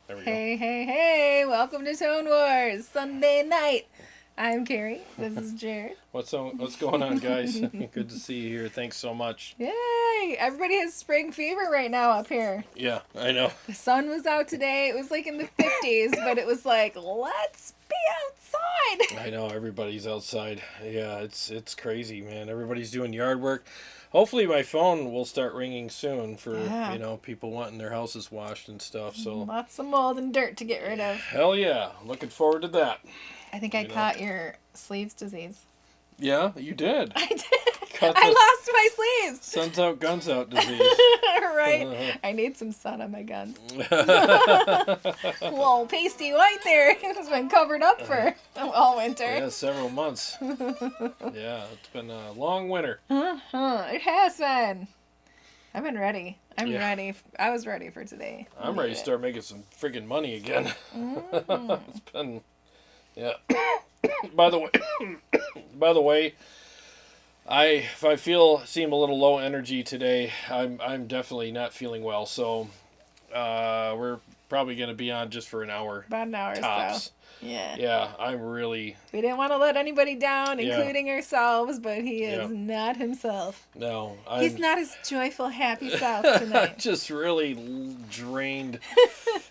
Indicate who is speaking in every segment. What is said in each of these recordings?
Speaker 1: There we
Speaker 2: Hey, welcome to Tone Wars, Sunday night. I'm Carrie, this is Jarrod.
Speaker 1: What's going on, guys? Good to see you here. Thanks so much.
Speaker 2: Yay! Everybody has spring fever right now up here.
Speaker 1: Yeah, I know.
Speaker 2: The sun was out today. It was like in the 50s, but it was like, let's be outside.
Speaker 1: I know, everybody's outside. Yeah, it's crazy, man. Everybody's doing yard work. Hopefully my phone will start ringing soon for, people wanting their houses washed and stuff. So
Speaker 2: Lots of mold and dirt to get rid of.
Speaker 1: hell yeah. Looking forward to that.
Speaker 2: I think I caught your sleeves disease.
Speaker 1: Yeah, you did.
Speaker 2: I did.
Speaker 1: Caught
Speaker 2: I
Speaker 1: the
Speaker 2: lost my sleeves.
Speaker 1: Sun's out, guns out disease.
Speaker 2: Right. I need some sun on my guns. Whoa, pasty white there. It's been covered up for all winter.
Speaker 1: Yeah, several months. Yeah, it's been a long winter.
Speaker 2: It has been. I've been ready. I'm ready. I was ready for today.
Speaker 1: I'm ready to start making some freaking money again. It's been, yeah. By the way, if I seem a little low energy today, I'm definitely not feeling well. So, we're probably gonna be on just for an hour.
Speaker 2: About an hour
Speaker 1: tops.
Speaker 2: or so. Yeah.
Speaker 1: Yeah, I'm really.
Speaker 2: We didn't want to let anybody down, including ourselves, but he is not himself.
Speaker 1: No,
Speaker 2: he's not his joyful, happy self tonight.
Speaker 1: Just really drained.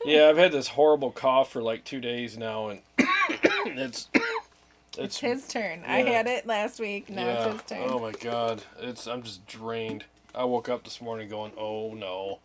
Speaker 1: Yeah, I've had this horrible cough for like 2 days now, and it's
Speaker 2: his turn. Yeah. I had it last week. Now it's his turn.
Speaker 1: Oh my God, I'm just drained. I woke up this morning going, oh no.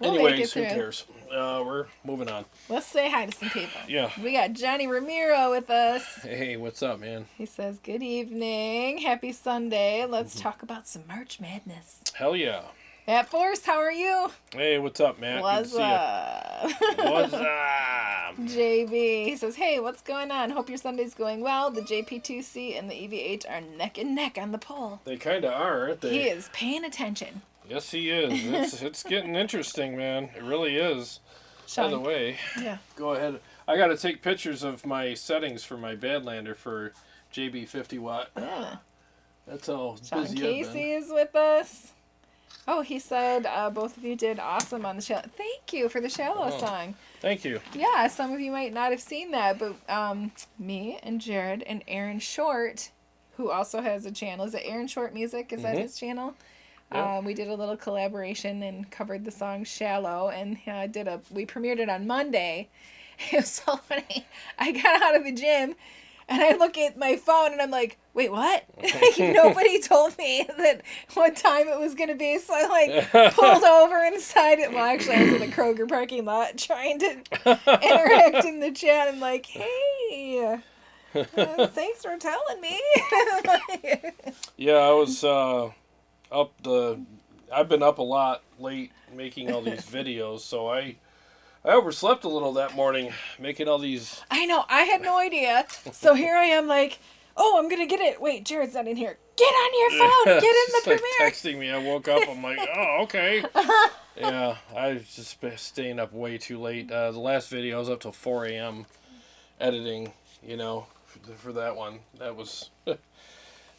Speaker 1: Anyways, who cares? We're moving on.
Speaker 2: Let's say hi to some people.
Speaker 1: Yeah.
Speaker 2: We got Johnny Ramiro with us.
Speaker 1: Hey, what's up, man?
Speaker 2: He says, good evening. Happy Sunday. Let's talk about some March Madness.
Speaker 1: Hell yeah.
Speaker 2: Matt Forrest, how are you?
Speaker 1: Hey, what's up, Matt?
Speaker 2: What's up?
Speaker 1: What's up?
Speaker 2: JB, he says, hey, what's going on? Hope your Sunday's going well. The JP2C and the EVH are neck and neck on the pole.
Speaker 1: They kind of are, aren't they?
Speaker 2: He is paying attention.
Speaker 1: Yes, he is. It's getting interesting, man. It really is. By the way, go ahead. I got to take pictures of my settings for my Badlander for JB 50 watt.
Speaker 2: Yeah.
Speaker 1: That's all
Speaker 2: Sean
Speaker 1: busy
Speaker 2: Casey is with us. Oh, he said both of you did awesome on the Shallow. Thank you for the Shallow song.
Speaker 1: Thank you.
Speaker 2: Yeah, some of you might not have seen that, but me and Jarrod and Aaron Short, who also has a channel. Is it Aaron Short Music? Is that his channel? Yeah. We did a little collaboration and covered the song Shallow, and we premiered it on Monday. It was so funny. I got out of the gym and I look at my phone and I'm like, wait, what? Nobody told me that what time it was going to be. So I pulled over inside it. Well, actually I was in the Kroger parking lot trying to interact in the chat. I'm like, hey, thanks for telling me.
Speaker 1: Yeah, I was I've been up a lot late making all these videos, so I overslept a little that morning making all these.
Speaker 2: I know, I had no idea. So here I am like, oh, I'm going to get it. Wait, Jared's not in here. Get on your phone. Get in the premiere.
Speaker 1: Texting me. I woke up. I'm like, oh, okay. Yeah, I was just staying up way too late. The last video I was up till 4 a.m. editing, for that one. That was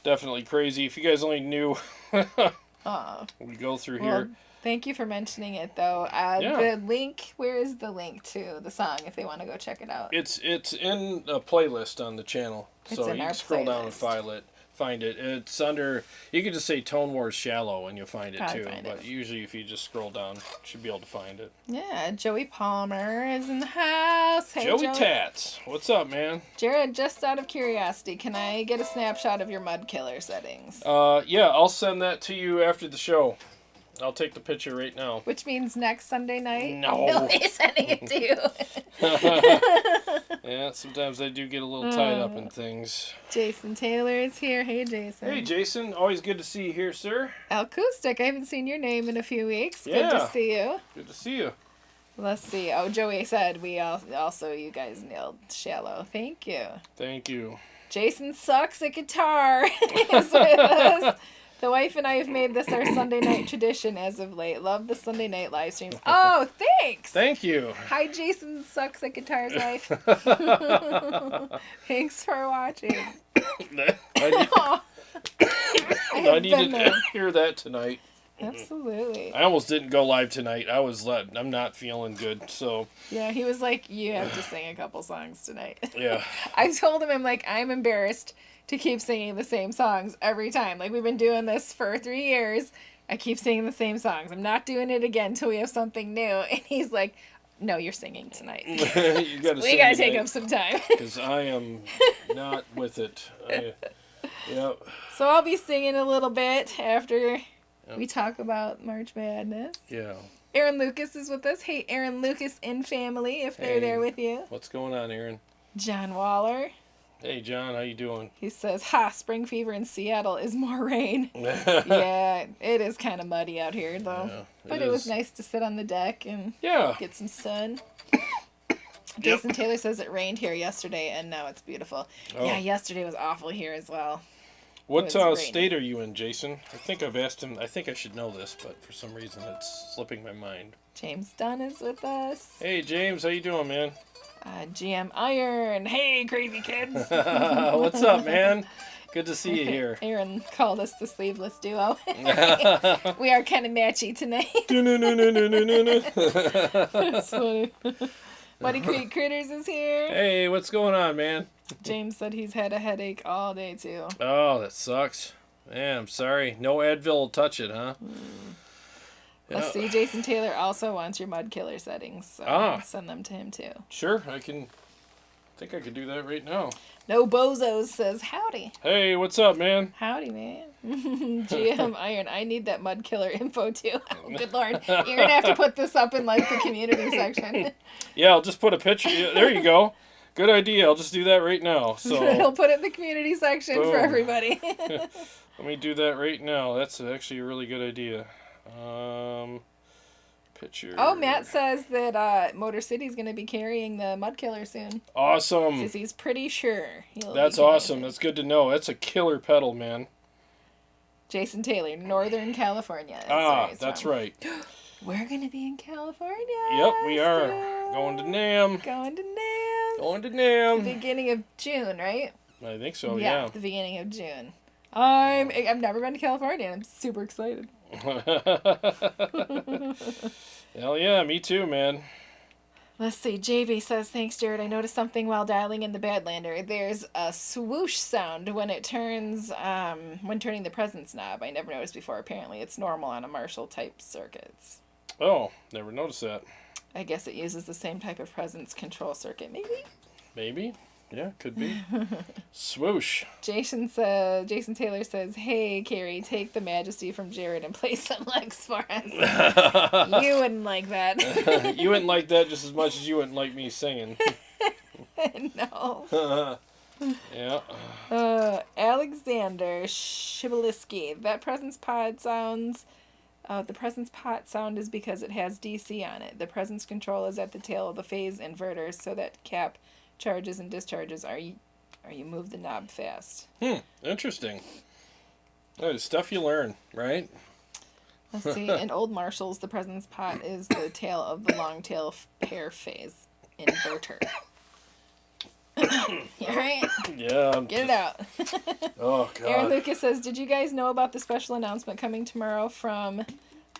Speaker 1: definitely crazy. If you guys only knew, we go through here.
Speaker 2: Thank you for mentioning it, though. The link, where is the link to the song if they want to go check it out?
Speaker 1: It's in a playlist on the channel, so you can scroll down and find it. It's under, you can just say Tone Wars Shallow and you'll find it too. But usually if you just scroll down, you should be able to find it.
Speaker 2: Yeah, Joey Palmer is in the house. Hey,
Speaker 1: Joey Tats, what's up, man?
Speaker 2: Jarrod, just out of curiosity, can I get a snapshot of your mud killer settings?
Speaker 1: Yeah, I'll send that to you after the show. I'll take the picture right now.
Speaker 2: Which means next Sunday night?
Speaker 1: No.
Speaker 2: He'll be sending it to you.
Speaker 1: Yeah, sometimes I do get a little tied up in things.
Speaker 2: Jason Taylor is here. Hey, Jason.
Speaker 1: Hey, Jason. Always good to see you here, sir.
Speaker 2: Acoustic. I haven't seen your name in a few weeks.
Speaker 1: Yeah.
Speaker 2: Good to see you.
Speaker 1: Good to see you.
Speaker 2: Let's see. Oh, Joey said you guys nailed Shallow. Thank you.
Speaker 1: Thank you.
Speaker 2: Jason sucks at guitar. Is with us. The wife and I have made this our Sunday night tradition as of late. Love the Sunday night live streams. Oh, thanks.
Speaker 1: Thank you.
Speaker 2: Hi, Jason sucks at guitar's wife. Thanks for watching.
Speaker 1: I need to hear that tonight.
Speaker 2: Absolutely.
Speaker 1: I almost didn't go live tonight. I'm not feeling good, so.
Speaker 2: Yeah, he was like, you have to sing a couple songs tonight.
Speaker 1: Yeah.
Speaker 2: I told him, I'm like, I'm embarrassed to keep singing the same songs every time. Like, we've been doing this for 3 years. I keep singing the same songs. I'm not doing it again until we have something new. And he's like, no, you're singing tonight.
Speaker 1: We got
Speaker 2: to take up some time.
Speaker 1: Because I am not with it. Yep.
Speaker 2: So I'll be singing a little bit after we talk about March Madness.
Speaker 1: Yeah.
Speaker 2: Aaron Lucas is with us. Hey, Aaron Lucas and family, if they're there with you.
Speaker 1: What's going on, Aaron?
Speaker 2: John Waller.
Speaker 1: Hey, John, how you doing?
Speaker 2: He says, spring fever in Seattle is more rain. Yeah, it is kind of muddy out here, though. Yeah, but it was nice to sit on the deck and get some sun. Jason Taylor says it rained here yesterday, and now it's beautiful. Oh. Yeah, yesterday was awful here as well.
Speaker 1: What state are you in, Jason? I think I've asked him. I think I should know this, but for some reason it's slipping my mind.
Speaker 2: James Dunn is with us.
Speaker 1: Hey, James, how you doing, man?
Speaker 2: GM Iron. Hey, crazy kids.
Speaker 1: What's up, man? Good to see you here.
Speaker 2: Aaron called us the sleeveless duo. We are kind of matchy tonight. That's funny. Muddy Creek Critters is here.
Speaker 1: Hey, what's going on, man?
Speaker 2: James said he's had a headache all day, too.
Speaker 1: Oh, that sucks. Man, I'm sorry. No Advil will touch it, huh?
Speaker 2: Let's see. Jason Taylor also wants your Mud Killer settings, so I'll send them to him, too.
Speaker 1: Sure, I think I could do that right now.
Speaker 2: No Bozos says, howdy.
Speaker 1: Hey, what's up, man?
Speaker 2: Howdy, man. GM Iron, I need that Mud Killer info, too. Oh, good Lord. You're going to have to put this up in, like, the community section.
Speaker 1: Yeah, I'll just put a picture. There you go. Good idea. I'll just do that right now. So
Speaker 2: he'll put it in the community section for everybody.
Speaker 1: Let me do that right now. That's actually a really good idea. Picture.
Speaker 2: Oh, Matt says that Motor City's going to be carrying the Mud Killer soon.
Speaker 1: Awesome.
Speaker 2: Says he's pretty sure.
Speaker 1: That's awesome. That's good to know. That's a killer pedal, man.
Speaker 2: Jason Taylor, Northern California.
Speaker 1: That's right.
Speaker 2: We're going to be in California.
Speaker 1: Yep, we are. Going to NAMM.
Speaker 2: Going to
Speaker 1: The
Speaker 2: NAMM. Beginning of June, right?
Speaker 1: I think so, yeah.
Speaker 2: The beginning of June. I've never been to California, and I'm super excited.
Speaker 1: Hell yeah, me too, man.
Speaker 2: Let's see. JB says, thanks, Jarrod. I noticed something while dialing in the Badlander. There's a swoosh sound when it turns, when turning the presence knob. I never noticed before. Apparently, it's normal on a Marshall type circuits.
Speaker 1: Oh, never noticed that.
Speaker 2: I guess it uses the same type of presence control circuit, maybe?
Speaker 1: Maybe. Yeah, could be. Swoosh.
Speaker 2: Jason Taylor says, hey, Carrie, take the Majesty from Jarrod and play some Lex for us. You wouldn't like that.
Speaker 1: You wouldn't like that just as much as you wouldn't like me singing.
Speaker 2: No.
Speaker 1: Yeah.
Speaker 2: Alexander Shibaliski. That presence pod sounds... the presence pot sound is because it has DC on it. The presence control is at the tail of the phase inverter, so that cap charges and discharges are you move the knob fast.
Speaker 1: Interesting. That is stuff you learn, right?
Speaker 2: Let's see. In old Marshalls, the presence pot is the tail of the long tail pair phase inverter. You right?
Speaker 1: Yeah.
Speaker 2: Get it out.
Speaker 1: Oh, God.
Speaker 2: Aaron Lucas says, did you guys know about the special announcement coming tomorrow from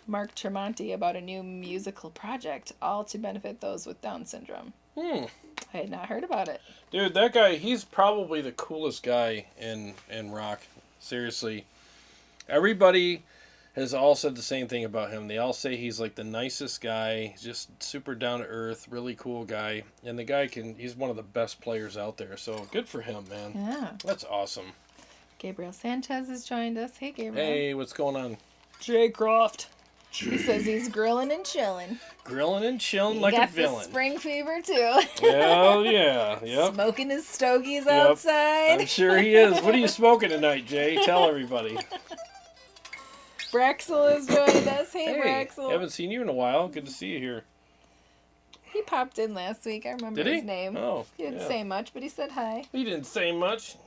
Speaker 2: Mark Tremonti about a new musical project, all to benefit those with Down syndrome? I had not heard about it.
Speaker 1: Dude, that guy, he's probably the coolest guy in rock. Seriously. Everybody has all said the same thing about him. They all say he's like the nicest guy, just super down to earth, really cool guy. And the guy he's one of the best players out there. So good for him, man.
Speaker 2: Yeah.
Speaker 1: That's awesome.
Speaker 2: Gabriel Sanchez has joined us. Hey, Gabriel.
Speaker 1: Hey, what's going on?
Speaker 2: Jay Croft. He says he's grilling and chilling.
Speaker 1: Grilling and chilling like a villain.
Speaker 2: Got the spring fever, too.
Speaker 1: Hell yeah. Yep.
Speaker 2: Smoking his stogies outside.
Speaker 1: I'm sure he is. What are you smoking tonight, Jay? Tell everybody.
Speaker 2: Braxel has joined us. Hey, Braxel.
Speaker 1: Haven't seen you in a while. Good to see you here.
Speaker 2: He popped in last week. I remember his name.
Speaker 1: Oh,
Speaker 2: he didn't say much, but he said hi.
Speaker 1: He didn't say much.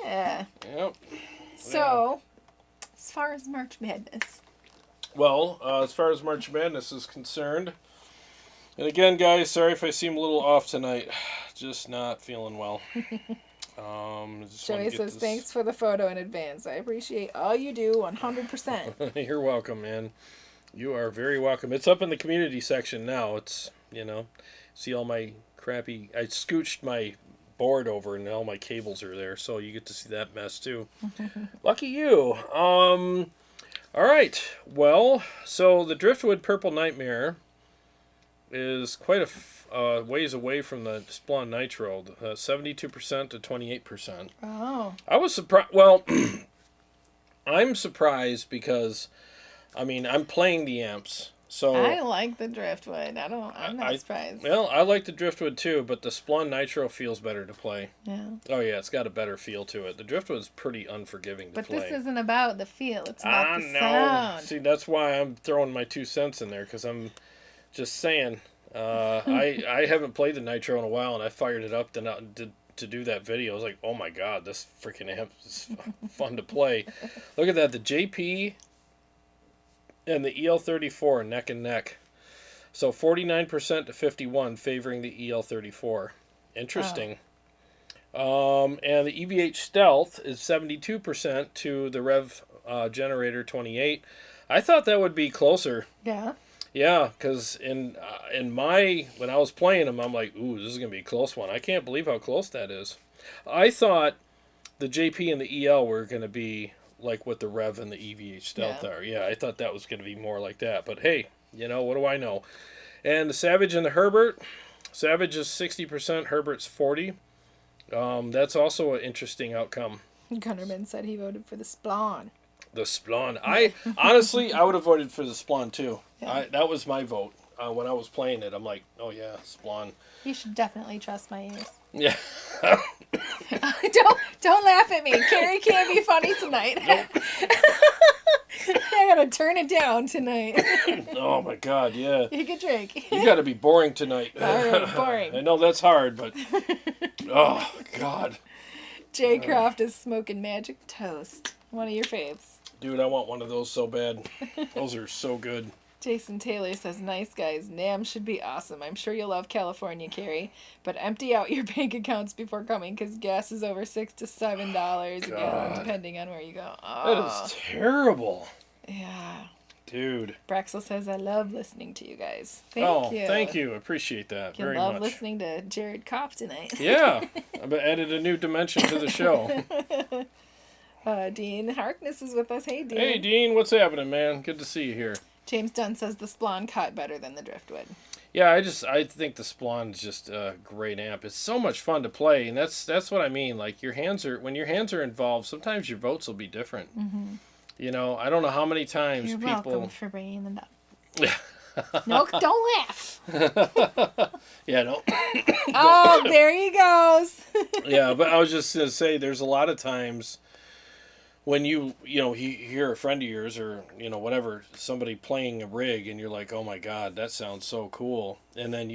Speaker 2: Yeah.
Speaker 1: Yep.
Speaker 2: So, as far as March Madness.
Speaker 1: Well, as far as March Madness is concerned, and again, guys, sorry if I seem a little off tonight. Just not feeling well. Just wanna
Speaker 2: Joey
Speaker 1: get
Speaker 2: says,
Speaker 1: this-
Speaker 2: thanks for the photo in advance. I appreciate all you do 100%.
Speaker 1: You're welcome, man. You are very welcome. It's up in the community section now. It's, see all my crappy... I scooched my board over and all my cables are there, so you get to see that mess too. Lucky you. All right. Well, so the Driftwood Purple Nightmare is quite a ways away from the Splon Nitro, 72% to 28%.
Speaker 2: Oh.
Speaker 1: I was surprised. Well, I'm surprised because, I'm playing the amps. So
Speaker 2: I like the Driftwood. I'm not surprised.
Speaker 1: Well, I like the Driftwood too, but the Splon Nitro feels better to play.
Speaker 2: Yeah.
Speaker 1: Oh yeah, it's got a better feel to it. The Driftwood's pretty unforgiving to
Speaker 2: But
Speaker 1: play.
Speaker 2: this isn't about the feel. It's about the sound.
Speaker 1: See, that's why I'm throwing my 2 cents in there, because I'm just saying. I haven't played the Nitro in a while, and I fired it up to do that video. I was like, oh my god, this freaking amp is fun to play. Look at that, the JP and the EL34 neck and neck. So 49% to 51 favoring the EL34. Interesting. And the EVH Stealth is 72% to the Rev Generator 28. I thought that would be closer.
Speaker 2: Yeah.
Speaker 1: Yeah, because when I was playing them, I'm like, ooh, this is going to be a close one. I can't believe how close that is. I thought the JP and the EL were going to be like what the Rev and the EVH Stealth are. Yeah, I thought that was going to be more like that. But hey, what do I know? And the Savage and the Herbert. Savage is 60%, Herbert's 40%. That's also an interesting outcome.
Speaker 2: Gunnerman said he voted for the Splon.
Speaker 1: The Splon. I would have voted for the Splon too.
Speaker 2: Yeah.
Speaker 1: That was my vote when I was playing it. I'm like, oh yeah, Splon.
Speaker 2: You should definitely trust my ears.
Speaker 1: Yeah.
Speaker 2: Don't laugh at me. Carrie can't be funny tonight. I gotta turn it down tonight.
Speaker 1: Oh my god, yeah.
Speaker 2: You can drink.
Speaker 1: You gotta be boring tonight.
Speaker 2: All right, boring.
Speaker 1: I know that's hard, but oh god.
Speaker 2: Jay Croft is smoking Magic Toast. One of your faves.
Speaker 1: Dude, I want one of those so bad. Those are so good.
Speaker 2: Jason Taylor says, nice guys. NAMM should be awesome. I'm sure you'll love California, Carrie. But empty out your bank accounts before coming, because gas is over $6 to $7 a gallon, depending on where you go. Oh,
Speaker 1: that is terrible.
Speaker 2: Yeah.
Speaker 1: Dude.
Speaker 2: Braxel says, I love listening to you guys. Thank you.
Speaker 1: Thank you. Appreciate that
Speaker 2: You
Speaker 1: very
Speaker 2: love
Speaker 1: much.
Speaker 2: listening to Jarrod Kopp tonight.
Speaker 1: Yeah. I've added a new dimension to the show.
Speaker 2: Dean Harkness is with us. Hey, Dean.
Speaker 1: Hey, Dean. What's happening, man? Good to see you here.
Speaker 2: James Dunn says the Splon cut better than the Driftwood.
Speaker 1: Yeah, I think the Splon is just a great amp. It's so much fun to play, and that's what I mean. Like when your hands are involved, sometimes your votes will be different. Mm-hmm. I don't know how many times
Speaker 2: You're
Speaker 1: people.
Speaker 2: welcome for bringing them up. No, don't laugh.
Speaker 1: Yeah, no.
Speaker 2: Oh, there he goes.
Speaker 1: Yeah, but I was just gonna say, there's a lot of times when you hear a friend of yours or whatever, somebody playing a rig, and you're like, oh my god, that sounds so cool, and then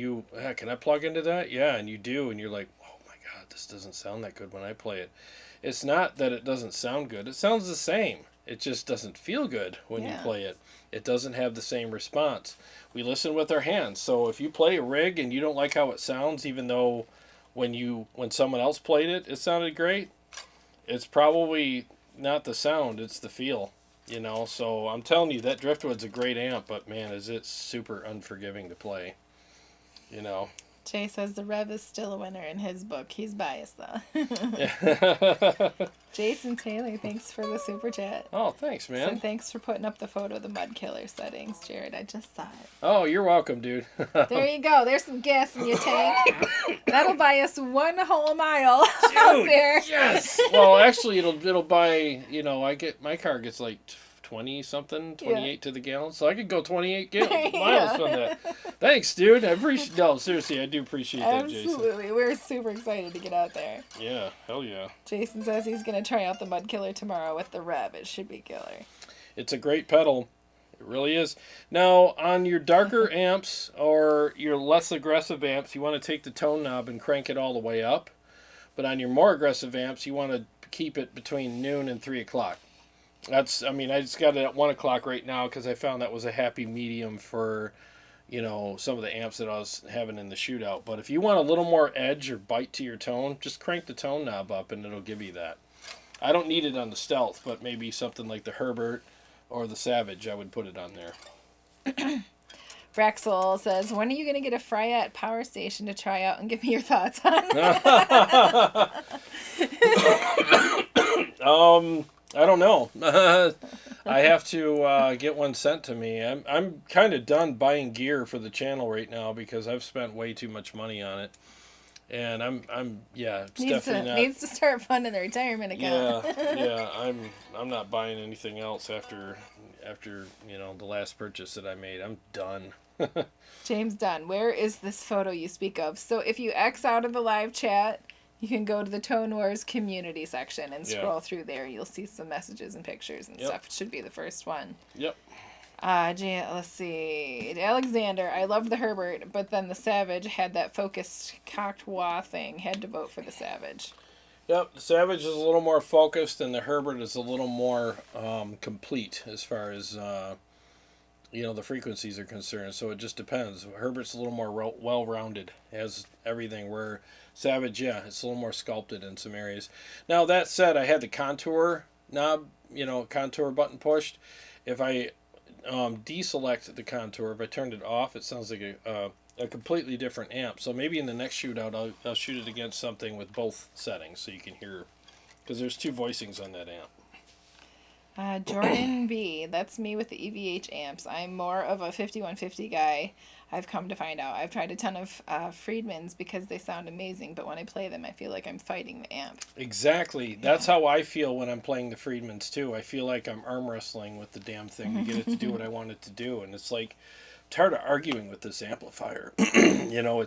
Speaker 1: can I plug into that? Yeah, and you do, and you're like, oh my god, this doesn't sound that good when I play it. It's not that it doesn't sound good, it sounds the same, it just doesn't feel good when you play it. It doesn't have the same response. We listen with our hands, so if you play a rig and you don't like how it sounds, even though when someone else played it, it sounded great, it's probably not the sound, it's the feel, so I'm telling you, that Driftwood's a great amp, but man, is it super unforgiving to play,
Speaker 2: Jay says the Rev is still a winner in his book. He's biased, though. Jason Taylor, thanks for the super chat.
Speaker 1: Oh, thanks, man.
Speaker 2: So thanks for putting up the photo of the Mud Killer settings, Jarrod. I just saw it.
Speaker 1: Oh, you're welcome, dude.
Speaker 2: There you go. There's some gas in your tank. That'll buy us 1 whole mile out there.
Speaker 1: Yes. Well, actually, it'll buy, my car gets like 20 something, 28 to the gallon, so I could go 28 miles from that. Thanks, dude. Seriously, I do appreciate that, Jason.
Speaker 2: Absolutely. We're super excited to get out there.
Speaker 1: Yeah, hell yeah.
Speaker 2: Jason says he's going to try out the Mud Killer tomorrow with the Rev. It should be killer.
Speaker 1: It's a great pedal. It really is. Now, on your darker amps or your less aggressive amps, you want to take the tone knob and crank it all the way up. But on your more aggressive amps, you want to keep it between noon and 3 o'clock. I just got it at 1 o'clock right now because I found that was a happy medium for, you know, some of the amps that I was having in the shootout. But if you want a little more edge or bite to your tone, just crank the tone knob up and it'll give you that. I don't need it on the Stealth, but maybe something like the Herbert or the Savage, I would put it on there.
Speaker 2: Braxel says, when are you going to get a Fryette power station to try out and give me your thoughts on?
Speaker 1: I don't know. I have to get one sent to me. I'm kind of done buying gear for the channel right now because I've spent way too much money on it, and it's definitely not.
Speaker 2: Needs to start funding the retirement account.
Speaker 1: I'm not buying anything else after you know the last purchase that I made. I'm done.
Speaker 2: James Dunn, where is this photo you speak of? So if you X out of the live chat, you can go to the Tone Wars community section and scroll through there. You'll see some messages and pictures and stuff. It should be the first one.
Speaker 1: Yep.
Speaker 2: Let's see. Alexander, I loved the Herbert, but then the Savage had that focused cocked wah thing. Had to vote for the Savage.
Speaker 1: Yep, the Savage is a little more focused, and the Herbert is a little more complete as far as you know the frequencies are concerned. So it just depends. Herbert's a little more well-rounded, has everything. Where Savage, it's a little more sculpted in some areas. Now that said, I had the contour knob, you know, contour button pushed. If I deselect the contour, if I turned it off, it sounds like a completely different amp. So maybe in the next shootout, I'll shoot it against something with both settings so you can hear, because there's two voicings on that amp.
Speaker 2: Jordan B, that's me with the EVH amps. I'm more of a 5150 guy. I've come to find out. I've tried a ton of Friedmans because they sound amazing, but when I play them, I feel like I'm fighting the amp.
Speaker 1: Exactly. That's how I feel when I'm playing the Friedmans, too. I feel like I'm arm wrestling with the damn thing to get it to do what I want it to do. And it's like, I'm tired of arguing with this amplifier. You know,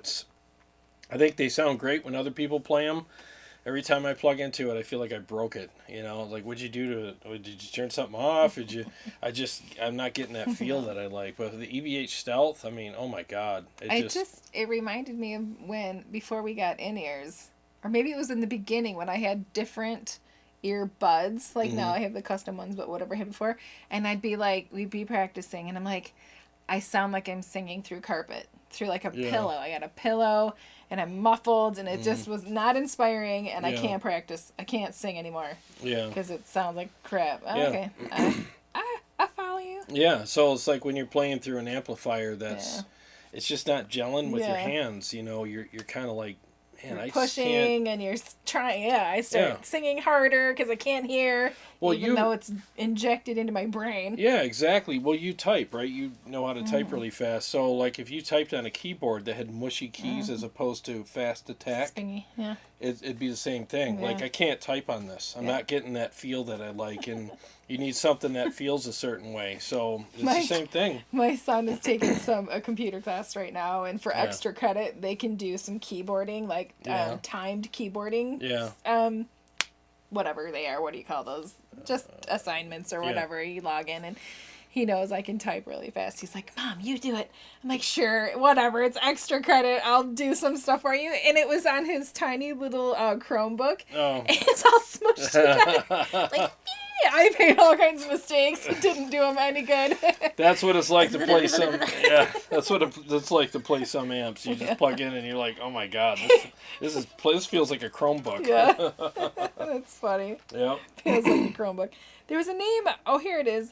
Speaker 1: I think they sound great when other people play them. Every time I plug into it, I feel like I broke it. You know, like, what'd you do to it? Did you turn something off? I'm not getting that feel that I like. But the EVH Stealth, I mean, oh my God.
Speaker 2: It reminded me of before we got in-ears, or maybe it was in the beginning when I had different earbuds. Like now I have the custom ones, but whatever I had before. And we'd be practicing, and I'm like, I sound like I'm singing through carpet, through like a pillow. I got a pillow. And I'm muffled, and it just was not inspiring, and I can't practice. I can't sing anymore. Yeah. Because it sounds like crap. Okay. I follow you.
Speaker 1: Yeah, so it's like when you're playing through an amplifier it's just not gelling with your hands, you know. You're kind of like, man,
Speaker 2: you're pushing, and you're trying. I start singing harder because I can't hear, even though it's injected into my brain.
Speaker 1: Yeah, exactly. Well, you type, right? You know how to type really fast. So, like, if you typed on a keyboard that had mushy keys as opposed to fast attack, it'd be the same thing. Yeah. Like, I can't type on this. I'm not getting that feel that I like, and you need something that feels a certain way. So it's the same thing.
Speaker 2: My son is taking a computer class right now, and for extra credit, they can do some keyboarding, like timed keyboarding. Yeah. Whatever they are. What do you call those? Just assignments or whatever. You log in, and he knows I can type really fast. He's like, Mom, you do it. I'm like, sure, whatever. It's extra credit. I'll do some stuff for you. And it was on his tiny little Chromebook. Oh. And it's all smushed together. Like, I made all kinds of mistakes. It didn't do them any good.
Speaker 1: That's what it's like to play some. Yeah, that's what it's like to play some amps. You just plug in and you're like, oh my God, this feels like a Chromebook.
Speaker 2: Yeah, that's funny.
Speaker 1: Yeah,
Speaker 2: feels like a Chromebook. There was a name. Oh, here it is.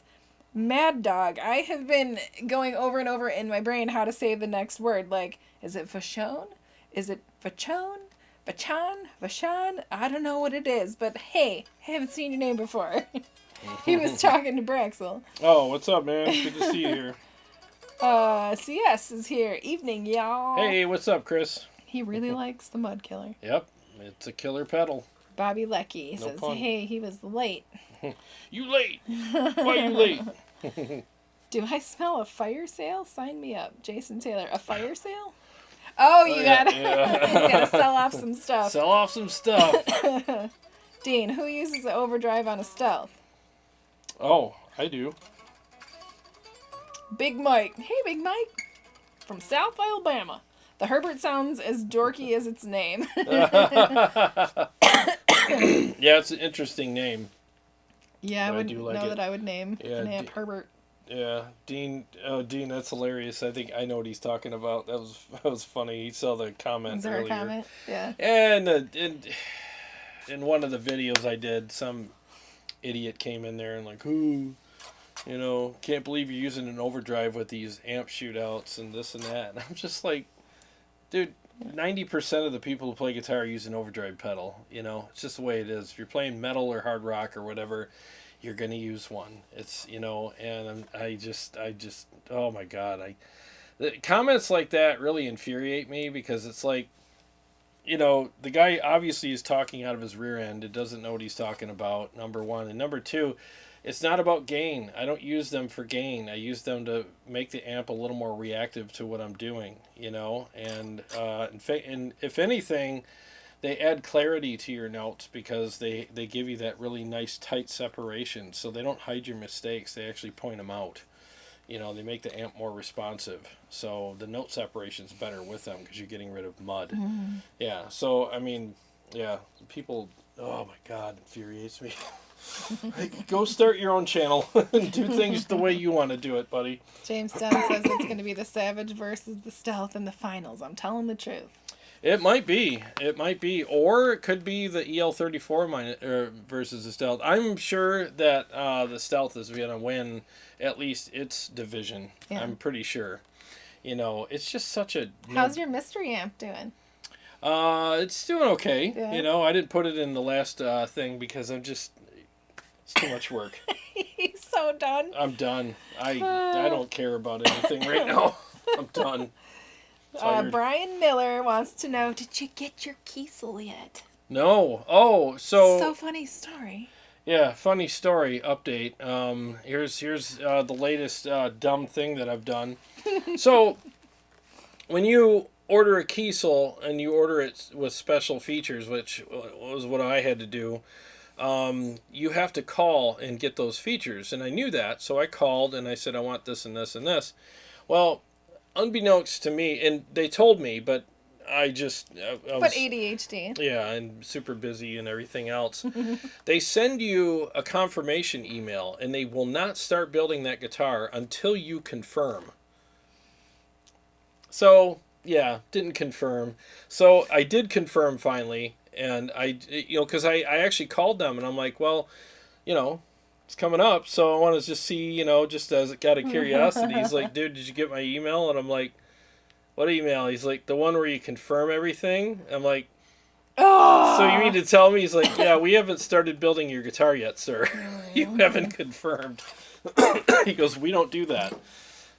Speaker 2: Mad Dog. I have been going over and over in my brain how to say the next word. Like, is it Vachon? Is it Vachon? Vachan? I don't know what it is, but hey, I haven't seen your name before. He was talking to Braxel.
Speaker 1: Oh, what's up, man? Good to see you here.
Speaker 2: CS is here. Evening, y'all.
Speaker 1: Hey, what's up, Chris?
Speaker 2: He really likes the Mud Killer.
Speaker 1: Yep, it's a killer pedal.
Speaker 2: Bobby Lecky says, hey, he was late.
Speaker 1: You late? Why you late?
Speaker 2: Do I smell a fire sale? Sign me up. Jason Taylor, a fire sale? Oh, you gotta sell off some stuff.
Speaker 1: Sell off some stuff.
Speaker 2: Dean, who uses the Overdrive on a Stealth?
Speaker 1: Oh, I do.
Speaker 2: Big Mike. Hey, Big Mike. From South Alabama. The Herbert sounds as dorky as its name.
Speaker 1: Yeah, it's an interesting name.
Speaker 2: Yeah, I would know that I would name an amp Herbert.
Speaker 1: Yeah, Dean. Oh, Dean, that's hilarious. I think I know what he's talking about. That was funny. He saw the comment
Speaker 2: Is there
Speaker 1: earlier.
Speaker 2: a comment? Yeah.
Speaker 1: And in one of the videos I did, some idiot came in there and like, ooh, can't believe you're using an overdrive with these amp shootouts and this and that. And I'm just like, dude, 90% of the people who play guitar use an overdrive pedal. It's just the way it is. If you're playing metal or hard rock or whatever, you're gonna use one. It's and I just oh my god, the comments like that really infuriate me because it's like, the guy obviously is talking out of his rear end. It doesn't know what he's talking about, number one. And number two, it's not about gain. I don't use them for gain. I use them to make the amp a little more reactive to what I'm doing, And and if anything, they add clarity to your notes because they give you that really nice tight separation. So they don't hide your mistakes. They actually point them out. They make the amp more responsive. So the note separation's better with them because you're getting rid of mud.
Speaker 2: Mm-hmm.
Speaker 1: Yeah, so, I mean, yeah, people, oh my God, infuriates me. Like, go start your own channel and do things the way you want to do it, buddy.
Speaker 2: James Dunn says it's going to be the Savage versus the Stealth in the finals. I'm telling the truth.
Speaker 1: It might be. Or it could be the EL34 versus the Stealth. I'm sure that the Stealth is going to win at least its division. Yeah. I'm pretty sure. It's just such a...
Speaker 2: How's your mystery amp doing?
Speaker 1: It's doing okay.
Speaker 2: Yeah.
Speaker 1: I didn't put it in the last thing because it's too much work.
Speaker 2: He's so done.
Speaker 1: I'm done. I don't care about anything right now. I'm done.
Speaker 2: Brian Miller wants to know, did you get your Kiesel yet?
Speaker 1: No. Oh, so
Speaker 2: funny story.
Speaker 1: Yeah, funny story update. Here's the latest dumb thing that I've done. So, when you order a Kiesel and you order it with special features, which was what I had to do, you have to call and get those features. And I knew that, so I called and I said, I want this and this and this. Well, unbeknownst to me, and they told me, but I was...
Speaker 2: But ADHD.
Speaker 1: Yeah, and super busy and everything else. They send you a confirmation email, and they will not start building that guitar until you confirm. So, yeah, didn't confirm. So I did confirm finally, and because I actually called them, and I'm like, well, it's coming up, so I want to just see, just as out of curiosity. He's like, dude, did you get my email? And I'm like, what email? He's like, the one where you confirm everything. I'm like, oh. So you mean to tell me? He's like, yeah, we haven't started building your guitar yet, sir. You haven't confirmed. He goes, we don't do that.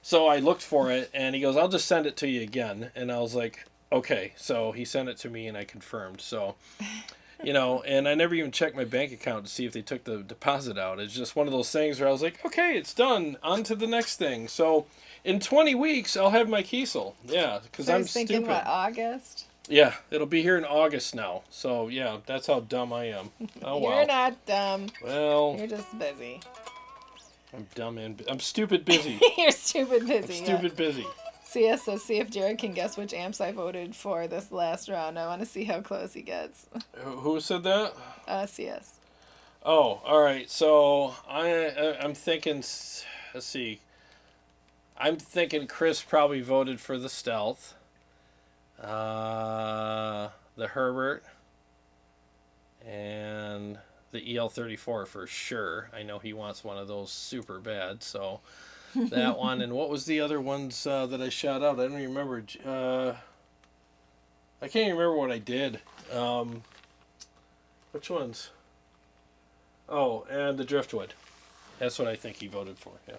Speaker 1: So I looked for it, and he goes, I'll just send it to you again. And I was like, okay. So he sent it to me, and I confirmed. So, and I never even checked my bank account to see if they took the deposit out. It's just one of those things where I was like, okay, it's done. On to the next thing. So in 20 weeks, I'll have my Kiesel. Yeah, because I'm stupid.
Speaker 2: Thinking, what, August?
Speaker 1: Yeah, it'll be here in August now. So, yeah, that's how dumb I am. Oh, wow.
Speaker 2: You're not dumb.
Speaker 1: Well,
Speaker 2: you're just busy.
Speaker 1: I'm dumb and I'm stupid busy.
Speaker 2: You're stupid busy.
Speaker 1: I'm stupid busy.
Speaker 2: CS says, see if Jarrod can guess which amps I voted for this last round. I want to see how close he gets.
Speaker 1: Who said that?
Speaker 2: CS.
Speaker 1: Oh, all right. So I'm thinking, let's see. I'm thinking Chris probably voted for the Stealth. The Herbert. And the EL34 for sure. I know he wants one of those super bad, so that one. And what was the other ones that I shot out? I don't even remember. I can't even remember what I did. Which ones? Oh, and the Driftwood. That's what I think he voted for. Yeah.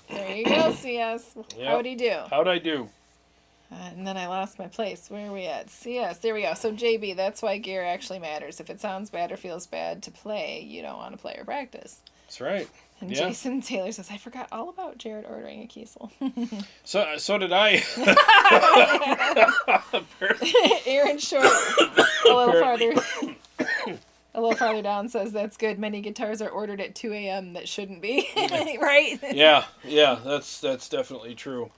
Speaker 2: There you go, CS. Yep. How'd he do?
Speaker 1: How'd I do?
Speaker 2: And then I lost my place. Where are we at? CS. There we go. So, JB, that's why gear actually matters. If it sounds bad or feels bad to play, you don't want to play or practice.
Speaker 1: That's right.
Speaker 2: And yeah. Jason Taylor says, I forgot all about Jarrod ordering a Kiesel.
Speaker 1: So did I.
Speaker 2: Aaron Short, a little farther down says, that's good. Many guitars are ordered at 2 a.m. that shouldn't be. Right?
Speaker 1: Yeah, that's definitely true.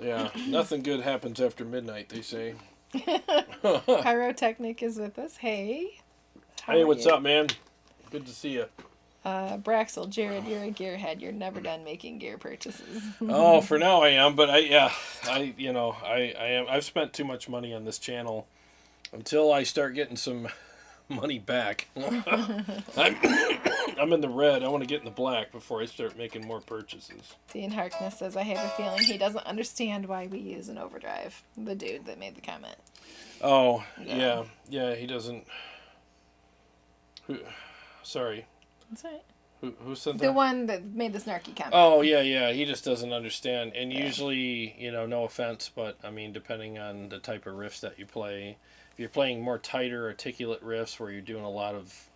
Speaker 1: Yeah, nothing good happens after midnight, they say.
Speaker 2: Pyrotechnic is with us. Hey.
Speaker 1: Hey, what's up, man? Good to see you.
Speaker 2: Braxel, Jarrod, you're a gearhead. You're never done making gear purchases.
Speaker 1: Oh, for now I am, but I am. I've spent too much money on this channel until I start getting some money back. I'm in the red. I want to get in the black before I start making more purchases.
Speaker 2: Dean Harkness says, I have a feeling he doesn't understand why we use an overdrive. The dude that made the comment.
Speaker 1: Oh, yeah, he doesn't. Sorry.
Speaker 2: That's right.
Speaker 1: Who said that?
Speaker 2: The one that made the snarky comment.
Speaker 1: Oh, yeah, he just doesn't understand. And usually, no offense, but, I mean, depending on the type of riffs that you play, if you're playing more tighter, articulate riffs where you're doing a lot of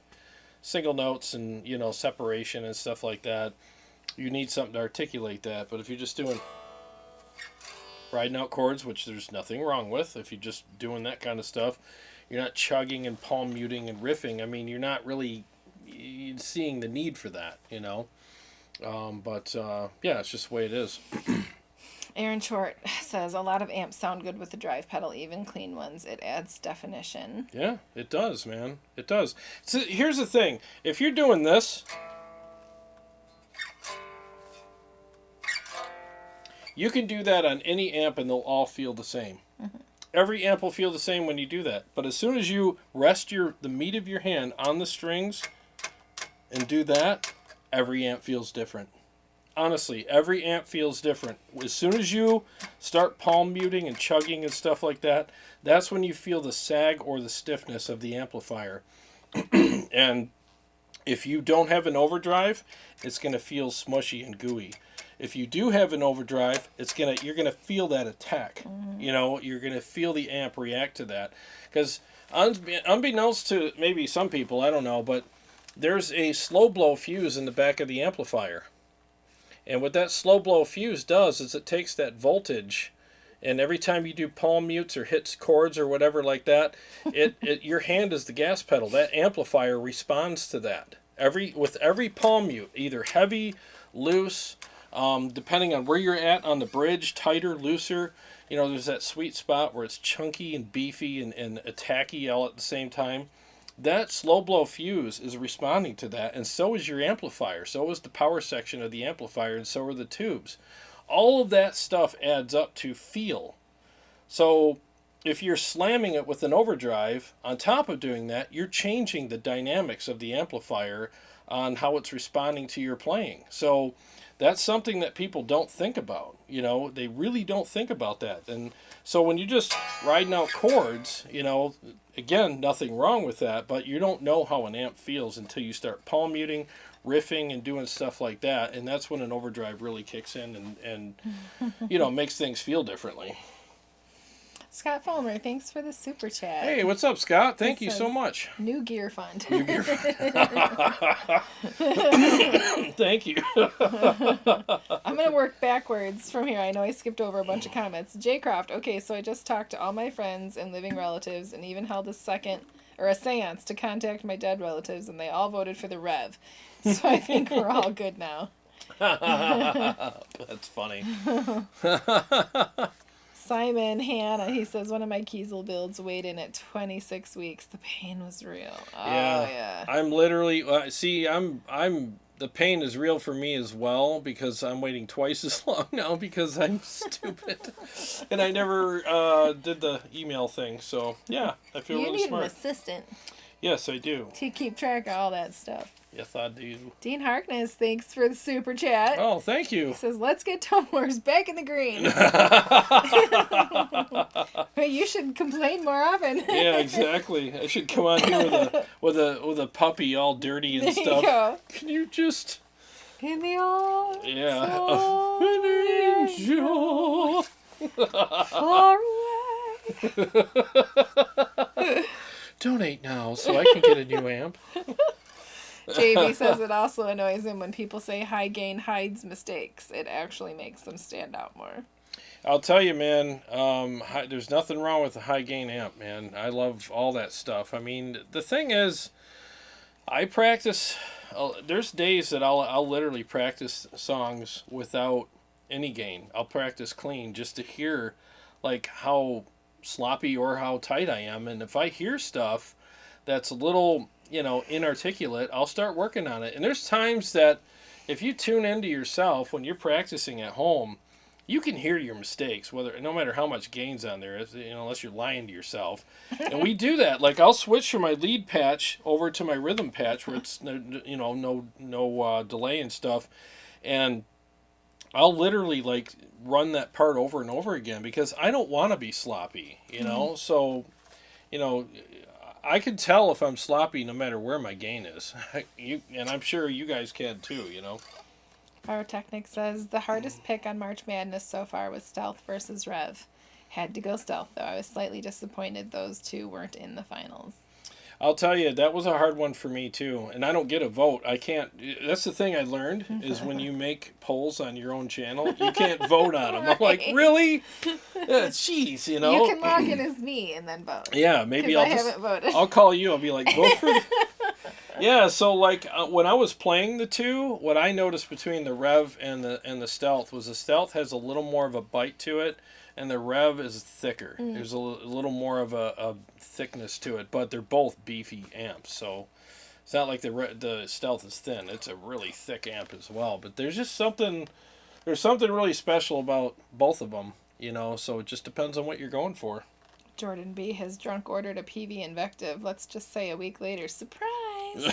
Speaker 1: single notes and, separation and stuff like that, you need something to articulate that. But if you're just doing riding out chords, which there's nothing wrong with, if you're just doing that kind of stuff, you're not chugging and palm muting and riffing. I mean, you're not really seeing the need for that, But it's just the way it is.
Speaker 2: Aaron Short says, a lot of amps sound good with the drive pedal, even clean ones. It adds definition.
Speaker 1: Yeah, it does, man. It does. So here's the thing. If you're doing this, you can do that on any amp and they'll all feel the same. Mm-hmm. Every amp will feel the same when you do that. But as soon as you rest the meat of your hand on the strings and do that, every amp feels different. Honestly, every amp feels different. As soon as you start palm muting and chugging and stuff like that, that's when you feel the sag or the stiffness of the amplifier. And if you don't have an overdrive, it's going to feel smushy and gooey. If you do have an overdrive, you're gonna feel that attack. Mm-hmm. You're gonna feel the amp react to that. Because unbeknownst to maybe some people, I don't know, but there's a slow blow fuse in the back of the amplifier. And what that slow blow fuse does is it takes that voltage, and every time you do palm mutes or hits chords or whatever like that, your hand is the gas pedal. That amplifier responds to that. With every palm mute, either heavy, loose, depending on where you're at on the bridge, tighter, looser, there's that sweet spot where it's chunky and beefy and attacky all at the same time. That slow blow fuse is responding to that, and so is your amplifier. So is the power section of the amplifier, and so are the tubes. All of that stuff adds up to feel. So if you're slamming it with an overdrive, on top of doing that, you're changing the dynamics of the amplifier on how it's responding to your playing. So that's something that people don't think about. They really don't think about that. And so when you're just riding out chords, again, nothing wrong with that, but you don't know how an amp feels until you start palm muting, riffing, and doing stuff like that. And that's when an overdrive really kicks in and makes things feel differently.
Speaker 2: Scott Fulmer, thanks for the super chat.
Speaker 1: Hey, what's up, Scott? Thank you so much.
Speaker 2: New gear fund.
Speaker 1: New gear fund. Thank you.
Speaker 2: I'm going to work backwards from here. I know I skipped over a bunch of comments. J. Croft, okay, so I just talked to all my friends and living relatives and even held a seance to contact my dead relatives, and they all voted for the Rev. So I think we're all good now.
Speaker 1: That's funny.
Speaker 2: Simon Hannah, he says, one of my Kiesel builds weighed in at 26 weeks. The pain was real. Oh, yeah.
Speaker 1: I'm literally, the pain is real for me as well, because I'm waiting twice as long now because I'm stupid. And I never did the email thing. So, yeah, I feel really smart.
Speaker 2: You need an assistant.
Speaker 1: Yes, I do.
Speaker 2: To keep track of all that stuff.
Speaker 1: Yes, I do.
Speaker 2: Dean Harkness, thanks for the super chat.
Speaker 1: Oh, thank you. He
Speaker 2: says, let's get Tone Wars back in the green. Hey, you should complain more often.
Speaker 1: Yeah, exactly. I should come on here with a puppy all dirty and stuff. You go. Can you just...
Speaker 2: In the arms
Speaker 1: of an angel.
Speaker 2: Far away.
Speaker 1: Donate now so I can get a new amp.
Speaker 2: JB says it also annoys him when people say high gain hides mistakes. It actually makes them stand out more.
Speaker 1: I'll tell you, man, there's nothing wrong with a high gain amp, man. I love all that stuff. I mean, the thing is, I practice, there's days that I'll literally practice songs without any gain. I'll practice clean just to hear, like, how sloppy or how tight I am. And if I hear stuff that's a little, inarticulate, I'll start working on it. And there's times that if you tune into yourself when you're practicing at home, you can hear your mistakes, no matter how much gain's on there, unless you're lying to yourself. And we do that. Like, I'll switch from my lead patch over to my rhythm patch where it's no delay and stuff, and I'll literally like run that part over and over again because I don't want to be sloppy, So, I can tell if I'm sloppy no matter where my gain is. And I'm sure you guys can too,
Speaker 2: Pyrotechnic says the hardest pick on March Madness so far was Stealth versus Rev. Had to go Stealth, though. I was slightly disappointed those two weren't in the finals.
Speaker 1: I'll tell you, that was a hard one for me, too. And I don't get a vote. I can't... That's the thing I learned, is when you make polls on your own channel, you can't vote on them. I'm like, really? Jeez,
Speaker 2: You can log in as me and then vote.
Speaker 1: Yeah, maybe
Speaker 2: I haven't voted.
Speaker 1: I'll call you. I'll be like, vote for... Yeah, so like when I was playing the two, what I noticed between the Rev and the Stealth was the Stealth has a little more of a bite to it, and the Rev is thicker. There's a little more of a thickness to it, but they're both beefy amps, so it's not like the Stealth is thin. It's a really thick amp as well. But there's something really special about both of them, So it just depends on what you're going for.
Speaker 2: Jordan B has drunk ordered a PV Invective. Let's just say a week later, surprise! Surprise!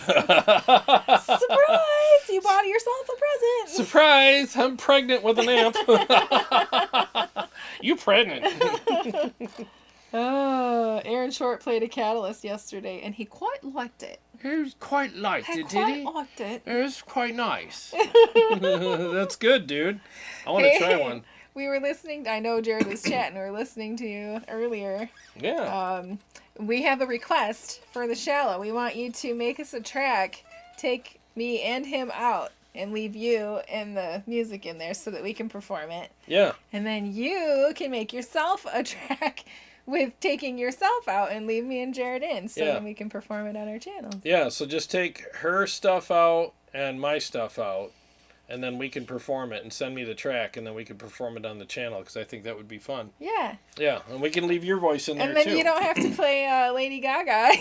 Speaker 2: You bought yourself a present!
Speaker 1: Surprise! I'm pregnant with an amp. You pregnant.
Speaker 2: Oh, Aaron Short played a Catalyst yesterday, and he quite liked it.
Speaker 1: He quite liked it, did he?
Speaker 2: Liked it.
Speaker 1: It was quite nice. That's good, dude. I want to try one.
Speaker 2: We were listening. I know Jarrod was chatting. We were listening to you earlier.
Speaker 1: Yeah.
Speaker 2: We have a request for the Shallow. We want you to make us a track, take me and him out, and leave you and the music in there so that we can perform it.
Speaker 1: Yeah.
Speaker 2: And then you can make yourself a track with taking yourself out and leave me and Jarrod in so then we can perform it on our channels.
Speaker 1: Yeah, so just take her stuff out and my stuff out, and then we can perform it and send me the track, and then we can perform it on the channel because I think that would be fun.
Speaker 2: Yeah.
Speaker 1: Yeah, and we can leave your voice in there too.
Speaker 2: And then you don't have to play Lady Gaga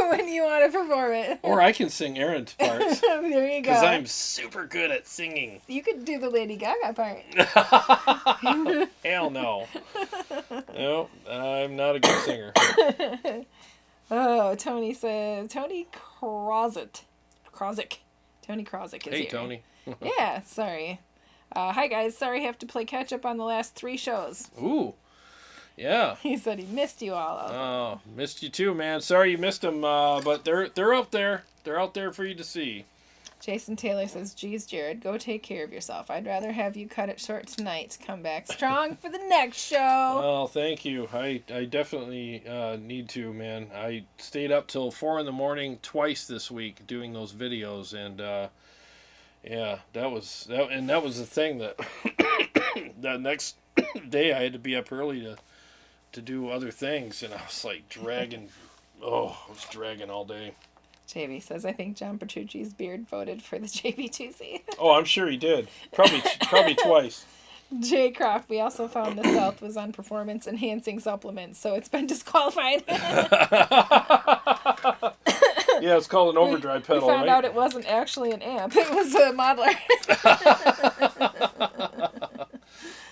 Speaker 2: when you want to perform it.
Speaker 1: Or I can sing Aaron's parts.
Speaker 2: There you go.
Speaker 1: Because I'm super good at singing.
Speaker 2: You could do the Lady Gaga part.
Speaker 1: Hell no. No, I'm not a good singer.
Speaker 2: Oh, Tony says, Tony Krozik. Tony Krozik is here.
Speaker 1: Hey, Tony.
Speaker 2: Yeah, sorry. Hi, guys. Sorry I have to play catch-up on the last 3 shows.
Speaker 1: Ooh. Yeah.
Speaker 2: He said he missed you all.
Speaker 1: Oh, missed you too, man. Sorry you missed them, but they're out there. They're out there for you to see.
Speaker 2: Jason Taylor says, geez, Jarrod, go take care of yourself. I'd rather have you cut it short tonight. Come back strong for the next show.
Speaker 1: Well, thank you. I definitely need to, man. I stayed up till 4 a.m. twice this week doing those videos, and yeah, that was the thing that that next day I had to be up early to do other things, and I was like dragging. I was dragging all day.
Speaker 2: JB says, I think John Petrucci's beard voted for the JB2C.
Speaker 1: Oh, I'm sure he did. Probably twice.
Speaker 2: Jay Croft, we also found the Stealth was on performance enhancing supplements, so it's been disqualified.
Speaker 1: Yeah, it's called an overdrive pedal,
Speaker 2: We found
Speaker 1: right?
Speaker 2: out it wasn't actually an amp. It was a modeler.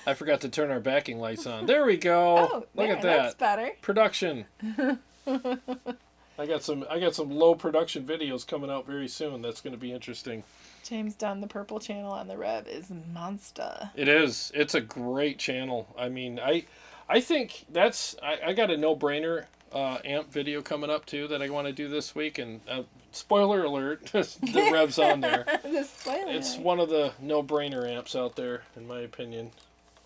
Speaker 1: I forgot to turn our backing lights on. There we go.
Speaker 2: Oh,
Speaker 1: Look at that.
Speaker 2: That's better.
Speaker 1: Production. I got some low production videos coming out very soon. That's going to be interesting.
Speaker 2: James Dunn, the purple channel on the Rev is monster.
Speaker 1: It is. It's a great channel. I mean, I think that's... I got a no-brainer amp video coming up, too, that I want to do this week. And spoiler alert, the Rev's on there.
Speaker 2: The spoiler.
Speaker 1: It's one of the no-brainer amps out there, in my opinion.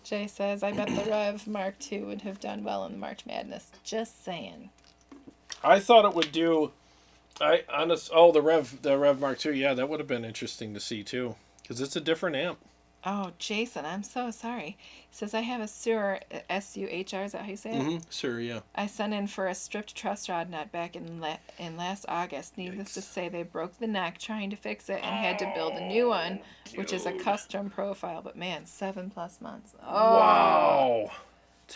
Speaker 2: Jay says, I bet the Rev Mark II would have done well in the March Madness. Just saying.
Speaker 1: I thought it would do... the Rev Mark II, yeah, that would have been interesting to see, too. Because it's a different amp.
Speaker 2: Oh, Jason, I'm so sorry. He says, I have a Suhr, S-U-H-R, is that how you say it?
Speaker 1: Mm-hmm, sure, yeah.
Speaker 2: I sent in for a stripped truss rod nut back in last August. Needless to say, they broke the neck trying to fix it and had to build a new one, which is a custom profile. But man, 7+ months. Oh.
Speaker 1: Wow.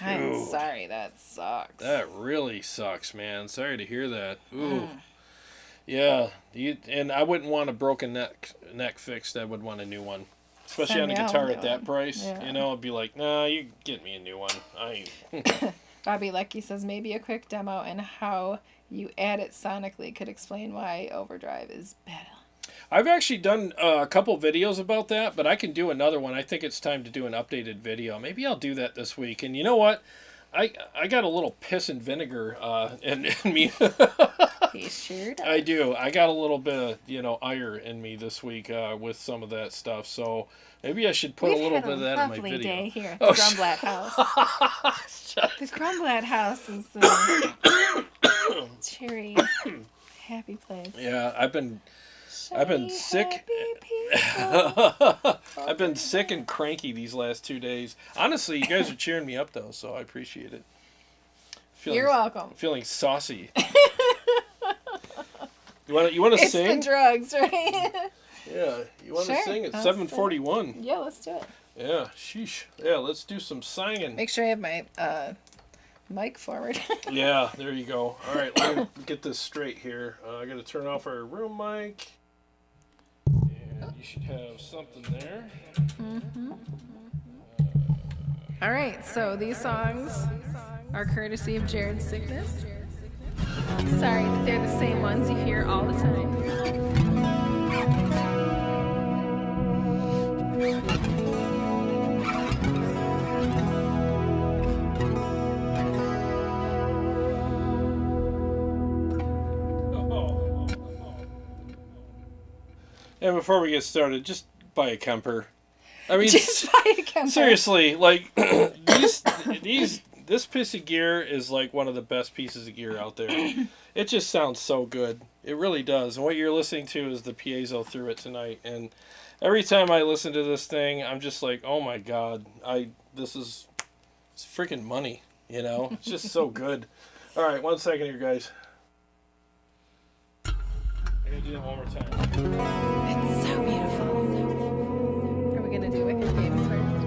Speaker 2: I'm sorry, that sucks.
Speaker 1: That really sucks, man. Sorry to hear that. Ooh. Yeah, and I wouldn't want a broken neck fixed. I would want a new one. Especially on a guitar at that price. Yeah. You know, I'd be like, nah, you get me a new one.
Speaker 2: Bobby Lecky says, maybe a quick demo and how you add it sonically could explain why Overdrive is better.
Speaker 1: I've actually done a couple videos about that, but I can do another one. I think it's time to do an updated video. Maybe I'll do that this week. And you know what? I got a little piss and vinegar in me.
Speaker 2: He sure does.
Speaker 1: I do. I got a little bit of, ire in me this week with some of that stuff. So maybe I should put a little bit of that in my video.
Speaker 2: Day here at the Grumblatt House. The Grumblatt House is a cheery, happy place.
Speaker 1: Yeah, I've been sick. I've been sick and cranky these last 2 days. Honestly, you guys are cheering me up though, so I appreciate it.
Speaker 2: You're welcome.
Speaker 1: Feeling saucy. You want to sing?
Speaker 2: It's the drugs, right?
Speaker 1: Yeah, you want to sing? It's 7:41.
Speaker 2: Yeah, let's do it.
Speaker 1: Yeah, sheesh. Yeah, let's do some singing.
Speaker 2: Make sure I have my mic forward.
Speaker 1: Yeah, there you go. All right, let me get this straight here. I got to turn off our room mic. And you should have something there.
Speaker 2: Mm-hmm. All right, so these songs are courtesy of Jarrod's sickness. Sorry that they're the same ones you hear all the time.
Speaker 1: And before we get started, just buy a Kemper. I mean,
Speaker 2: just buy a Kemper.
Speaker 1: Seriously, like this piece of gear is like one of the best pieces of gear out there. It just sounds so good. It really does. And what you're listening to is the piezo through it tonight. And every time I listen to this thing, I'm just like, oh my God, it's freaking money, you know? It's just so good. All right, 1 second here, guys. I gotta do that one more time.
Speaker 2: It's so beautiful. Are we gonna do Wicked Games first?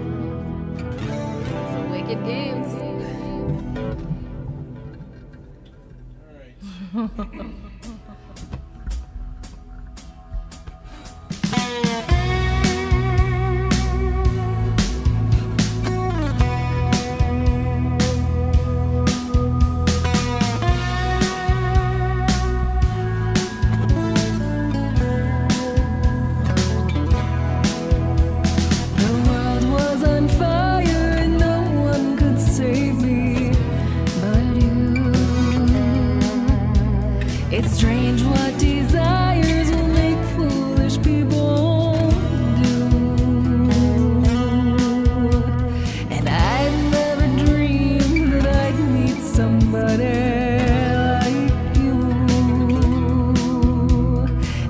Speaker 2: Some Wicked Games.
Speaker 1: All right.
Speaker 3: It's strange what desires will make foolish people do. And I never dreamed that I'd meet somebody like you.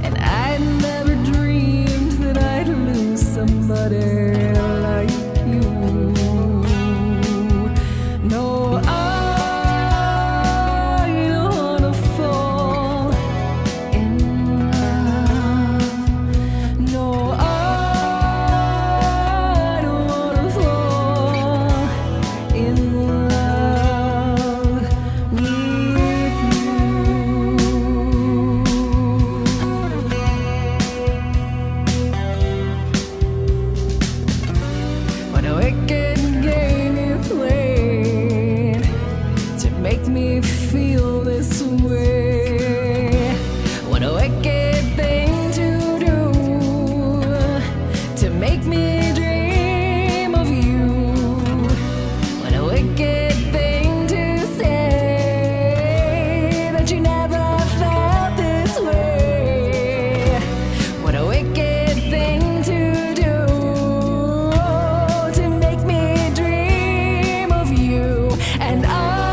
Speaker 3: And I never dreamed that I'd lose somebody like you. No, and I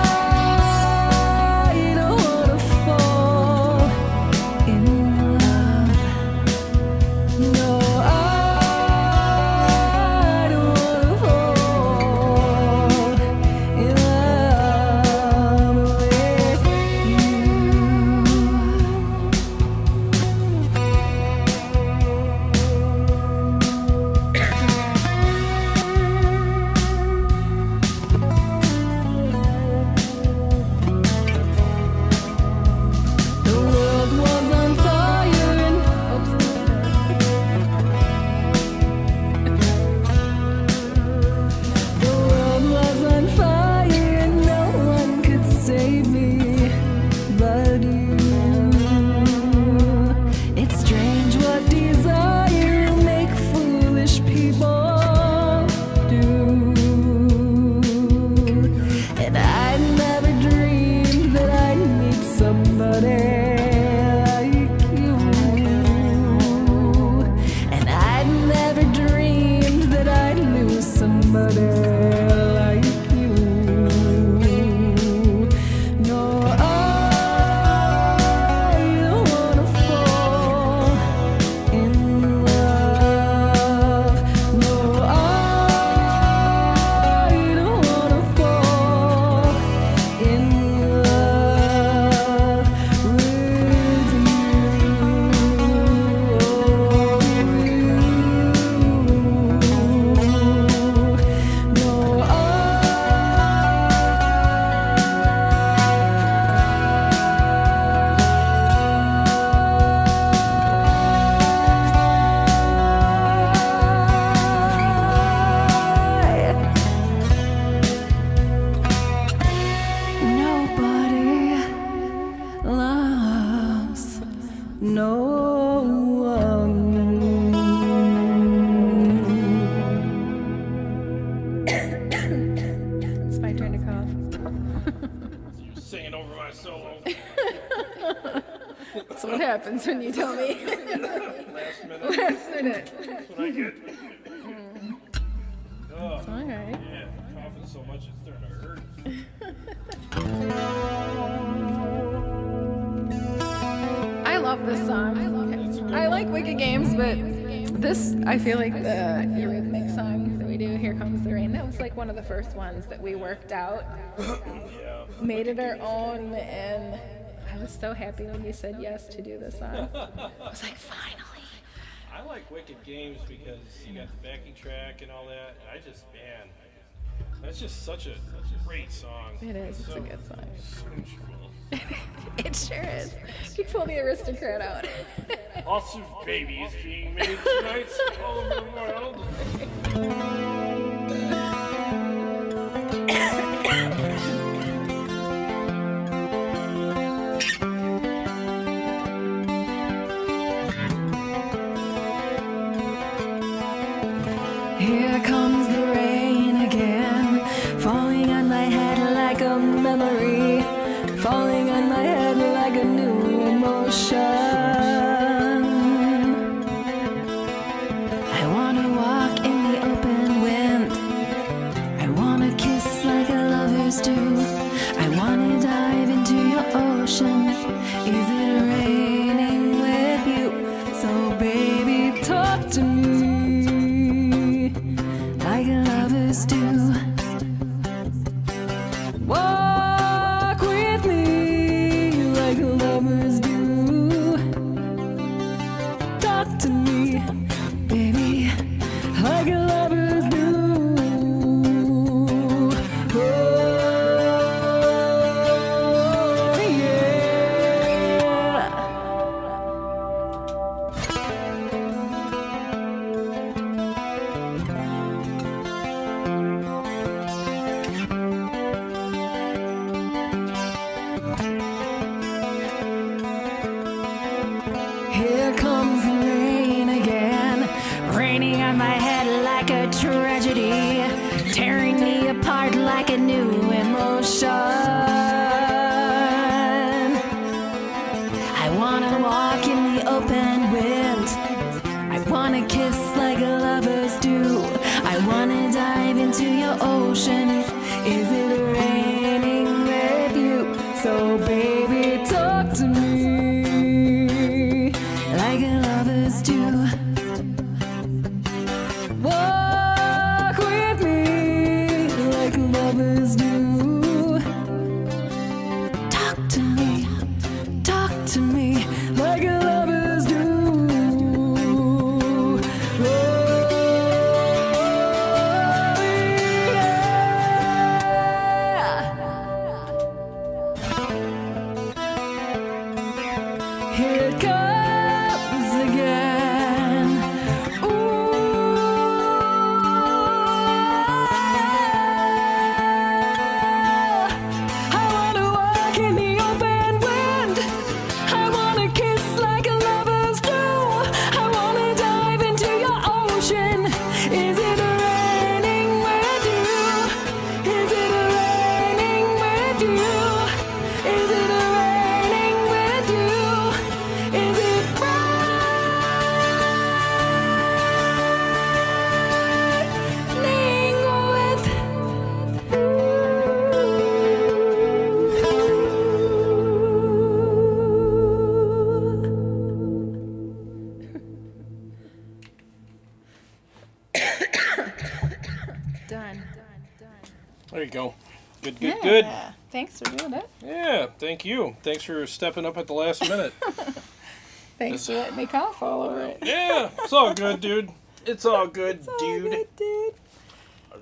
Speaker 1: You singing over my solo.
Speaker 2: That's what happens when you tell me.
Speaker 1: Last minute.
Speaker 2: Last minute.
Speaker 1: That's what I get. Oh,
Speaker 2: It's all right.
Speaker 1: yeah, I'm coughing so much it's starting to hurt.
Speaker 2: I love this song. I like Wicked Games, but this, I feel like the rhythmic song that we do, Here Comes the Rain, that was like one of the first ones that we worked out,
Speaker 1: Yeah.
Speaker 2: made it our own, and I was so happy when you said yes to do this song. I was like, finally.
Speaker 1: I like Wicked Games because you got the backing track and all that. I just, man, that's just such a great song.
Speaker 2: It is, it's a good song.
Speaker 1: Sensual.
Speaker 2: It sure is. You pull the aristocrat out.
Speaker 1: Lots of babies being made tonight all over the world.
Speaker 3: Here comes the rain again, falling on my head like a memory, falling on my head like a new emotion. I wanna walk in the open wind, I wanna kiss like a lovers do, I wanna dive into your ocean. Is it raining with you? So baby, talk to me like lovers do. Walk with me like lovers do. Talk to me, baby, like lovers do. Oh, yeah. Here comes the rain again, raining on my head like a tragedy, tearing me apart like a new emotion. I wanna walk in the open wind, I wanna kiss like lovers do, I wanna dive into your ocean. Is it raining with you? So baby, talk to me like lovers do. Walk with me like lovers do. Talk to me like lovers do. Oh, yeah. Here it comes again. I wanna walk in the open wind, I wanna kiss like lovers do, I wanna dive into your ocean. Is it raining with you? Is it raining with you? Is it raining with you? Is it raining with
Speaker 2: Done.
Speaker 1: There you go. Good.
Speaker 2: Thanks for doing it.
Speaker 1: Yeah, thank you. Thanks for stepping up at the last minute.
Speaker 2: Thanks for letting me cough all over it.
Speaker 1: Yeah, it's all good, dude. It's all good,
Speaker 2: It's all
Speaker 1: dude.
Speaker 2: good, dude.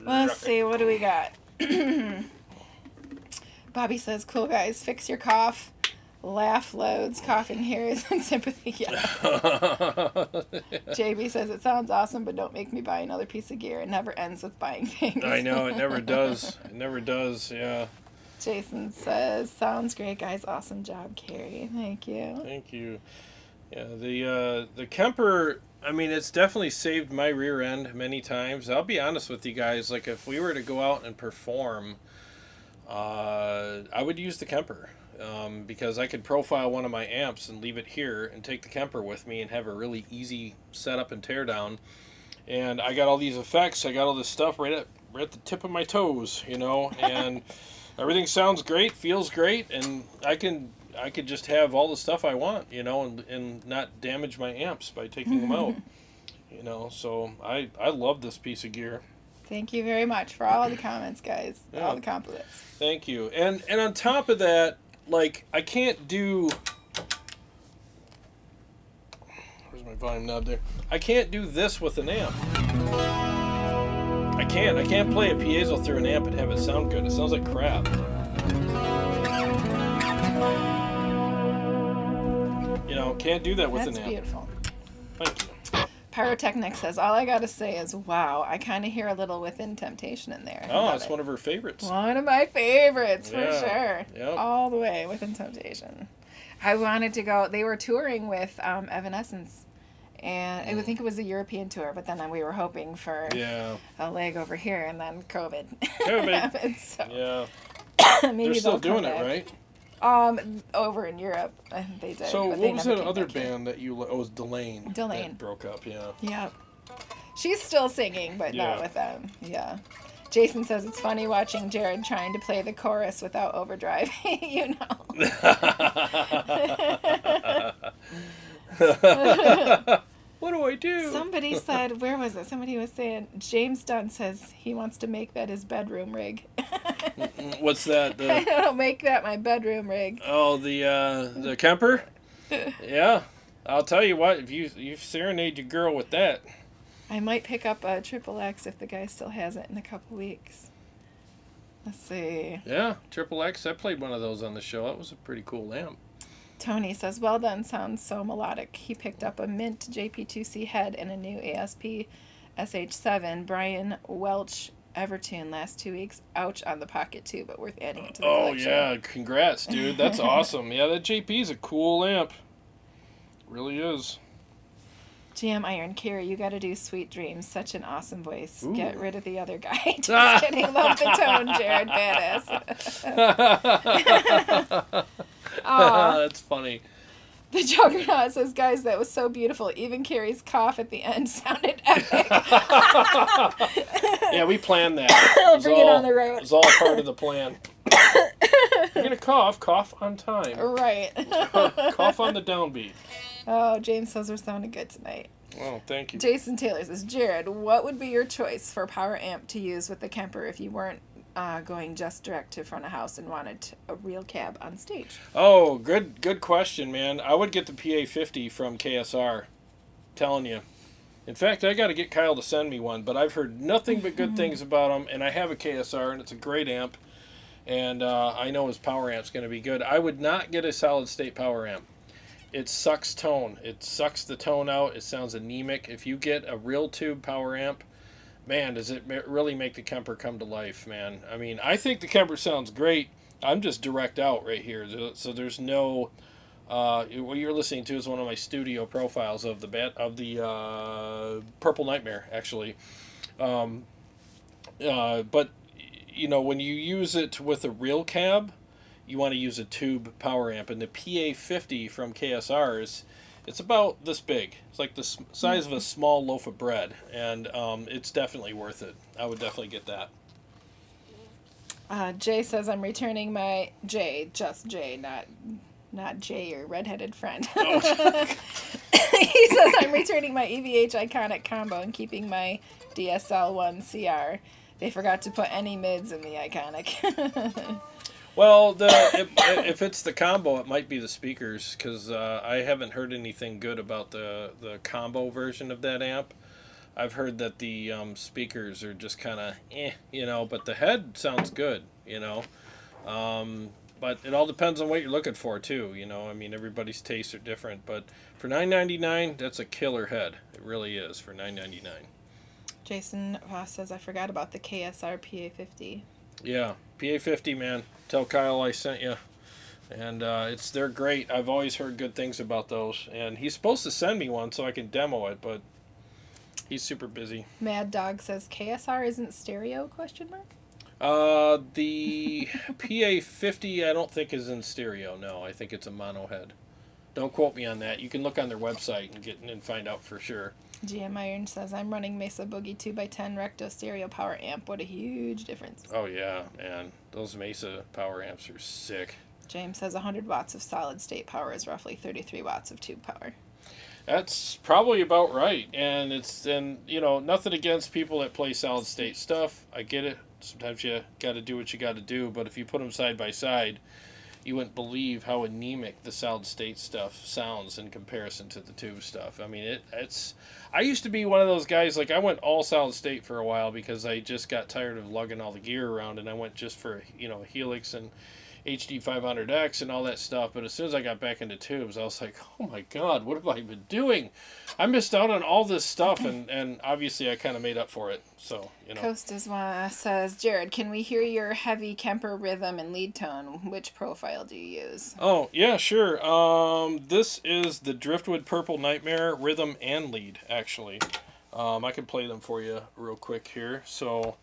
Speaker 2: Let's see, what do we got? Bobby says, cool guys, fix your cough. Laugh loads, coughing here is in sympathy. Yeah. JB says, it sounds awesome, but don't make me buy another piece of gear. It never ends with buying things.
Speaker 1: I know, it never does. It never does, yeah.
Speaker 2: Jason says, sounds great, guys. Awesome job, Carrie. Thank you.
Speaker 1: Thank you. Yeah, the Kemper, I mean, it's definitely saved my rear end many times. I'll be honest with you guys, like if we were to go out and perform, I would use the Kemper. Because I could profile one of my amps and leave it here and take the Kemper with me and have a really easy setup and teardown. And I got all these effects. I got all this stuff right at the tip of my toes, and everything sounds great, feels great, and I could just have all the stuff I want, and not damage my amps by taking them out, So I love this piece of gear.
Speaker 2: Thank you very much for all the comments, guys.
Speaker 1: Yeah.
Speaker 2: All the compliments.
Speaker 1: Thank you. And on top of that, like, I can't do... Where's my volume knob there? I can't do this with an amp. I can't play a piezo through an amp and have it sound good. It sounds like crap. Can't do that with an amp.
Speaker 2: That's beautiful.
Speaker 1: Thank you.
Speaker 2: Pyrotechnic says, all I gotta say is, wow, I kind of hear a little Within Temptation in there.
Speaker 1: Oh, it's one of her favorites.
Speaker 2: One of my favorites, for sure.
Speaker 1: Yep.
Speaker 2: All the way, Within Temptation. I wanted to go, they were touring with Evanescence, and I would think it was a European tour, but then we were hoping for a leg over here, and then COVID happened, so maybe
Speaker 1: they're still
Speaker 2: they'll come
Speaker 1: doing it,
Speaker 2: back.
Speaker 1: right?
Speaker 2: Over in Europe, they did.
Speaker 1: So
Speaker 2: but
Speaker 1: what
Speaker 2: they
Speaker 1: was
Speaker 2: never
Speaker 1: that
Speaker 2: came
Speaker 1: other
Speaker 2: back here.
Speaker 1: band that you... Oh, it was Delane.
Speaker 2: Delane.
Speaker 1: That broke up, yeah.
Speaker 2: Yep. She's still singing, but not with them. Yeah. Jason says it's funny watching Jarrod trying to play the chorus without Overdrive.
Speaker 1: What do I do?
Speaker 2: Somebody said, where was it? Somebody was saying, James Dunn says he wants to make that his bedroom rig.
Speaker 1: What's that?
Speaker 2: I don't make that my bedroom rig.
Speaker 1: Oh, the Kemper? Yeah. I'll tell you what, if you serenade your girl with that.
Speaker 2: I might pick up a XXX if the guy still has it in a couple weeks. Let's see.
Speaker 1: Yeah, XXX. I played one of those on the show. That was a pretty cool amp.
Speaker 2: Tony says, well done, sounds so melodic. He picked up a mint JP2C head and a new ASP SH7 Brian Welch Evertune last 2 weeks. Ouch on the pocket too, but worth adding it to the collection.
Speaker 1: Yeah, congrats, dude. That's awesome. Yeah, that JP is a cool amp. Really is.
Speaker 2: Jam Iron Carrie, you gotta do Sweet Dreams. Such an awesome voice.
Speaker 1: Ooh.
Speaker 2: Get rid of the other guy. Just kidding. Love the tone, Jarrod. Badass.
Speaker 1: That's funny.
Speaker 2: The Juggernaut says, guys, that was so beautiful. Even Carrie's cough at the end sounded epic.
Speaker 1: Yeah, we planned that.
Speaker 2: I'll bring it on the road.
Speaker 1: It was all part of the plan. You're gonna cough on time.
Speaker 2: Right.
Speaker 1: Cough on the downbeat.
Speaker 2: Oh, James says we're sounding good tonight.
Speaker 1: Well, thank you.
Speaker 2: Jason Taylor says, Jarrod, what would be your choice for power amp to use with the Kemper if you weren't going just direct to front of house and wanted a real cab on stage?
Speaker 1: Oh, good question, man. I would get the PA50 from KSR. Telling you. In fact, I got to get Kyle to send me one, but I've heard nothing but good things about them, and I have a KSR, and it's a great amp, and I know his power amp's going to be good. I would not get a solid-state power amp. It sucks tone. It sucks the tone out. It sounds anemic. If you get a real tube power amp, man, does it really make the Kemper come to life, man. I mean, I think the Kemper sounds great. I'm just direct out right here. So there's no... what you're listening to is one of my studio profiles of the Purple Nightmare, actually. But, when you use it with a real cab, you want to use a tube power amp. And the PA50 from KSR it's about this big. It's like the size of a small loaf of bread. And it's definitely worth it. I would definitely get that.
Speaker 2: Jay says, I'm returning my... Just Jay, not Jay, your redheaded friend. Oh. He says, I'm returning my EVH Iconic combo and keeping my DSL-1 CR. They forgot to put any mids in the Iconic.
Speaker 1: Well, if it's the combo, it might be the speakers, because I haven't heard anything good about the combo version of that amp. I've heard that the speakers are just kind of but the head sounds good, But it all depends on what you're looking for, too, I mean, everybody's tastes are different, but for $9.99, that's a killer head. It really is for $9.99.
Speaker 2: Jason Voss says, I forgot about the KSR PA50.
Speaker 1: Yeah, PA50, man. Tell Kyle I sent you. And they're great. I've always heard good things about those. And he's supposed to send me one so I can demo it, but he's super busy.
Speaker 2: Mad Dog says, KSR isn't stereo, ?
Speaker 1: The PA50 I don't think is in stereo. No, I think it's a mono head. Don't quote me on that. You can look on their website and find out for sure.
Speaker 2: GM Iron says, I'm running Mesa Boogie 2x10 Recto stereo power amp. What a huge difference.
Speaker 1: Oh, yeah, man. Those Mesa power amps are sick.
Speaker 2: James says 100 watts of solid state power is roughly 33 watts of tube power.
Speaker 1: That's probably about right. And nothing against people that play solid state stuff. I get it. Sometimes you got to do what you got to do. But if you put them side by side, you wouldn't believe how anemic the solid state stuff sounds in comparison to the tube stuff. I mean, it's. I used to be one of those guys, like I went all solid state for a while because I just got tired of lugging all the gear around, and I went just for HELIX and HD 500X and all that stuff. But as soon as I got back into tubes, I was like, oh my God, what have I been doing? I missed out on all this stuff, and obviously I kind of made up for it. So,
Speaker 2: Costas says, Jarrod, can we hear your heavy Kemper rhythm and lead tone? Which profile do you use?
Speaker 1: Oh, yeah, sure. This is the Driftwood Purple Nightmare rhythm and lead, actually. I can play them for you real quick here. So...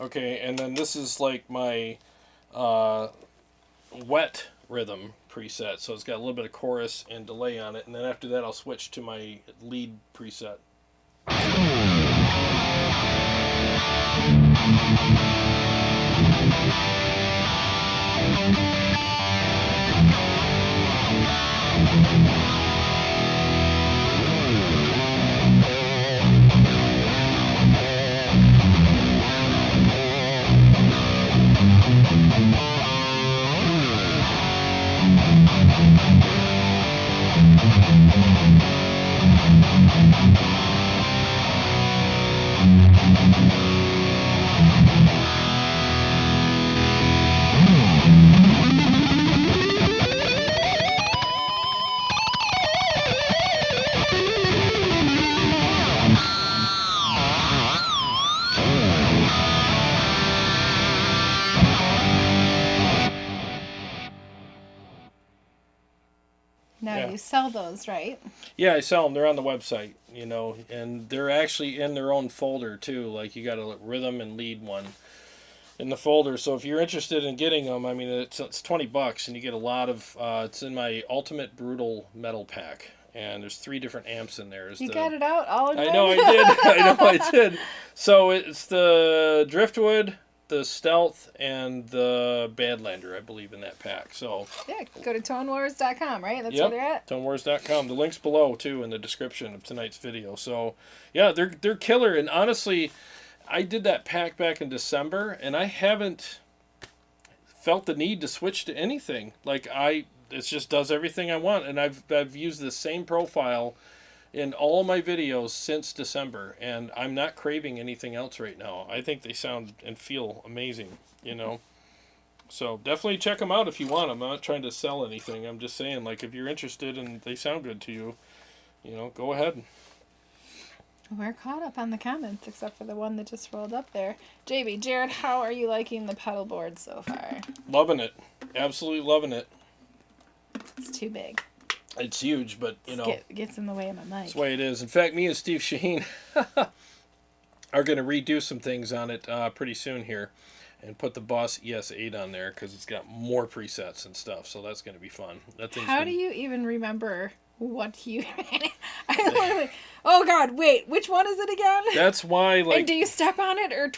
Speaker 1: Okay, and then this is like my wet rhythm preset, so it's got a little bit of chorus and delay on it, and then after that I'll switch to my lead preset.
Speaker 2: You sell those, right?
Speaker 1: Yeah, I sell them. They're on the website, and they're actually in their own folder too. Like you got a rhythm and lead one in the folder. So if you're interested in getting them, I mean, it's $20, and you get a lot of. It's in my Ultimate Brutal Metal Pack, and there's 3 different amps in there.
Speaker 2: You got it out all in one.
Speaker 1: I know I did. I did. So it's the Driftwood, the Stealth, and the Badlander, I believe, in that pack. So
Speaker 2: yeah, go to tonewars.com, right? That's where they're at.
Speaker 1: Tonewars.com. The link's below too in the description of tonight's video. So yeah, they're killer. And honestly, I did that pack back in December, and I haven't felt the need to switch to anything. Like it just does everything I want, and I've used the same profile in all my videos since December, and I'm not craving anything else right now. I think they sound and feel amazing, So definitely check them out if you want. I'm not trying to sell anything. I'm just saying, like, if you're interested and they sound good to you, go ahead.
Speaker 2: We're caught up on the comments, except for the one that just rolled up there. JB, Jarrod, how are you liking the pedal board so far?
Speaker 1: Loving it. Absolutely loving it.
Speaker 2: It's too big.
Speaker 1: It's huge, but,
Speaker 2: Gets in the way of my mic.
Speaker 1: That's the way it is. In fact, me and Steve Shaheen are going to redo some things on it pretty soon here and put the Boss ES8 on there because it's got more presets and stuff, so that's going to be fun.
Speaker 2: How do you even remember what you... I literally... Oh, God, wait. Which one is it again?
Speaker 1: That's why, like...
Speaker 2: And do you step on it, or...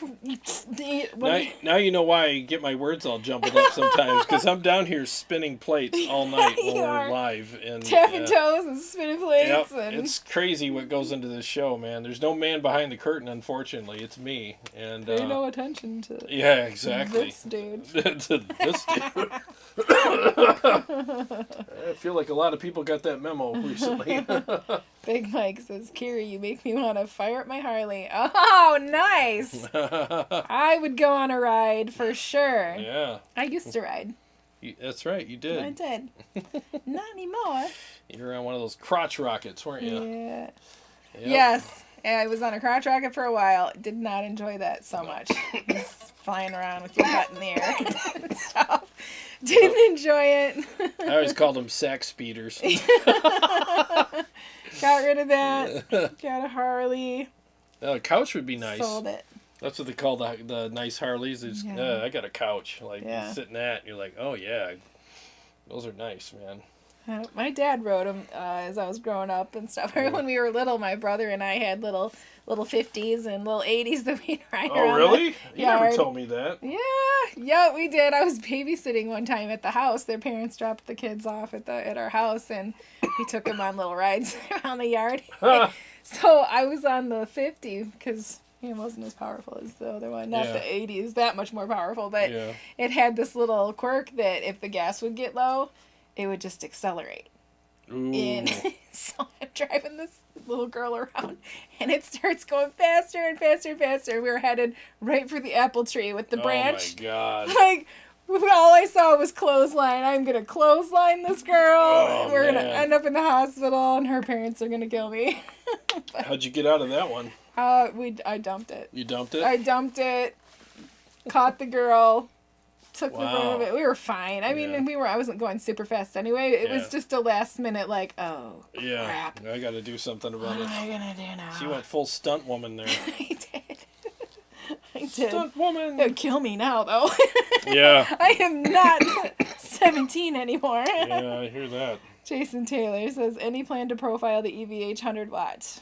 Speaker 1: Now you know why I get my words all jumbled up sometimes, because I'm down here spinning plates all night while we're live. And,
Speaker 2: tapping toes and spinning plates.
Speaker 1: Yep, it's crazy what goes into this show, man. There's no man behind the curtain, unfortunately. It's me. And
Speaker 2: pay no attention to...
Speaker 1: Yeah, exactly.
Speaker 2: This dude.
Speaker 1: To this dude. I feel like a lot of people got that memo recently.
Speaker 2: Big Mike says, Kiri, you make me want to fire up my Harley. Oh, nice. I would go on a ride for sure.
Speaker 1: Yeah.
Speaker 2: I used to ride.
Speaker 1: That's right, you did.
Speaker 2: I did. Not anymore.
Speaker 1: You were on one of those crotch rockets, weren't you?
Speaker 2: Yeah.
Speaker 1: Yep.
Speaker 2: Yes. I was on a crotch rocket for a while. Did not enjoy that so much. Just flying around with your butt in the air and stuff. Didn't enjoy it.
Speaker 1: I always called them sack speeders.
Speaker 2: Got rid of that. Got a Harley.
Speaker 1: A couch would be nice.
Speaker 2: Sold it.
Speaker 1: That's what they call the nice Harleys. Is
Speaker 2: Yeah.
Speaker 1: I got a couch. Like
Speaker 2: Yeah.
Speaker 1: you sit in that, and you're like, oh yeah, those are nice, man.
Speaker 2: My dad rode them as I was growing up and stuff. When we were little, my brother and I had little 50s and little 80s that we'd ride around.
Speaker 1: Oh really? You never
Speaker 2: yard.
Speaker 1: told me that.
Speaker 2: Yeah, we did. I was babysitting one time at the house. Their parents dropped the kids off at our house, and we took them on little rides around the yard. So I was on the 50 because it wasn't as powerful as the other one. Not the 80 is that much more powerful, but it had this little quirk that if the gas would get low, it would just accelerate.
Speaker 1: Ooh.
Speaker 2: And so I'm driving this little girl around, and it starts going faster and faster and faster. We were headed right for the apple tree with the branch.
Speaker 1: Oh my God.
Speaker 2: Like, all I saw was clothesline. I'm going to clothesline this girl.
Speaker 1: Oh,
Speaker 2: We're going to
Speaker 1: man.
Speaker 2: end up in the hospital, and her parents are going to kill me.
Speaker 1: How'd you get out of that one?
Speaker 2: I dumped it.
Speaker 1: You dumped it?
Speaker 2: I dumped it, caught the girl, took the
Speaker 1: Wow.
Speaker 2: brunt of it. We were fine. I mean, I wasn't going super fast anyway. It was just a last minute, like, oh,
Speaker 1: Yeah.
Speaker 2: crap.
Speaker 1: I got to do something about
Speaker 2: What
Speaker 1: it.
Speaker 2: am I going to do now?
Speaker 1: So you went full stunt woman there.
Speaker 2: I did. I did.
Speaker 1: Stunt woman.
Speaker 2: It'll kill me now, though.
Speaker 1: Yeah.
Speaker 2: I am not 17 anymore.
Speaker 1: Yeah, I hear that.
Speaker 2: Jason Taylor says, any plan to profile the EVH 100 watts?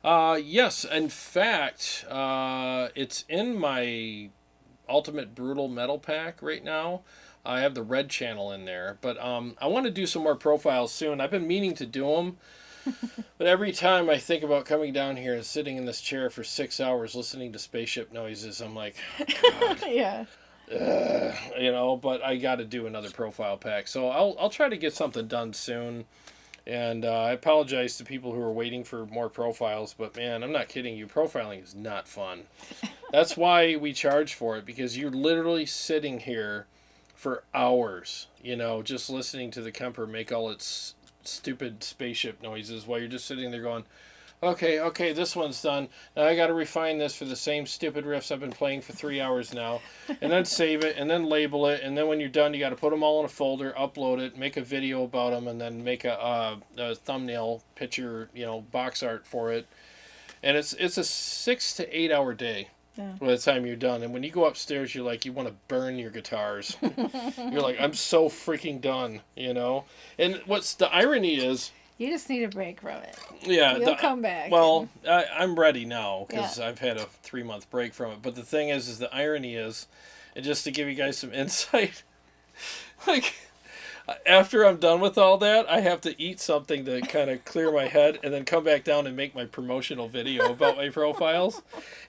Speaker 1: Yes, in fact, it's in my Ultimate Brutal Metal Pack right now. I have the red channel in there, but I want to do some more profiles soon. I've been meaning to do them, but every time I think about coming down here and sitting in this chair for 6 hours listening to spaceship noises, I'm like, oh, God.
Speaker 2: Yeah.
Speaker 1: But I got to do another profile pack. So I'll try to get something done soon. And I apologize to people who are waiting for more profiles, but man, I'm not kidding you. Profiling is not fun. That's why we charge for it, because you're literally sitting here for hours, just listening to the Kemper make all its stupid spaceship noises while you're just sitting there going, okay, this one's done. Now I got to refine this for the same stupid riffs I've been playing for 3 hours now, and then save it, and then label it, and then when you're done, you got to put them all in a folder, upload it, make a video about them, and then make a thumbnail picture, box art for it. And it's a 6 to 8 hour day. Yeah. By the time you're done, and when you go upstairs, you're like, you want to burn your guitars. You're like, I'm so freaking done, And what's the irony is,
Speaker 2: you just need a break from it.
Speaker 1: Yeah.
Speaker 2: You'll come back.
Speaker 1: Well, I'm ready now because I've had a 3-month break from it. But the thing is the irony is, and just to give you guys some insight, like, after I'm done with all that, I have to eat something to kind of clear my head and then come back down and make my promotional video about my profiles.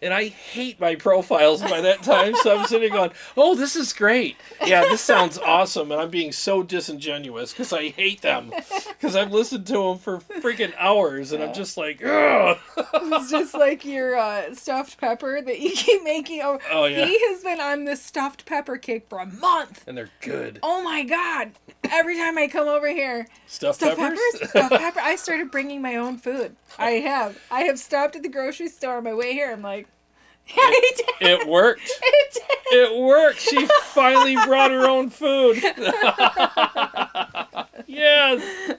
Speaker 1: And I hate my profiles by that time, so I'm sitting going, oh, this is great. Yeah, this sounds awesome. And I'm being so disingenuous because I hate them. Because I've listened to them for freaking hours, and I'm just like, ugh.
Speaker 2: It's just like your stuffed pepper that you keep making.
Speaker 1: Oh, yeah.
Speaker 2: He has been on this stuffed pepper cake for a month.
Speaker 1: And they're good.
Speaker 2: Oh, my God. Every time I come over here,
Speaker 1: Stuffed peppers?
Speaker 2: Stuffed pepper. I started bringing my own food. I have stopped at the grocery store on my way here. I'm like,
Speaker 1: it worked.
Speaker 2: It did.
Speaker 1: It worked. She finally brought her own food. Yes.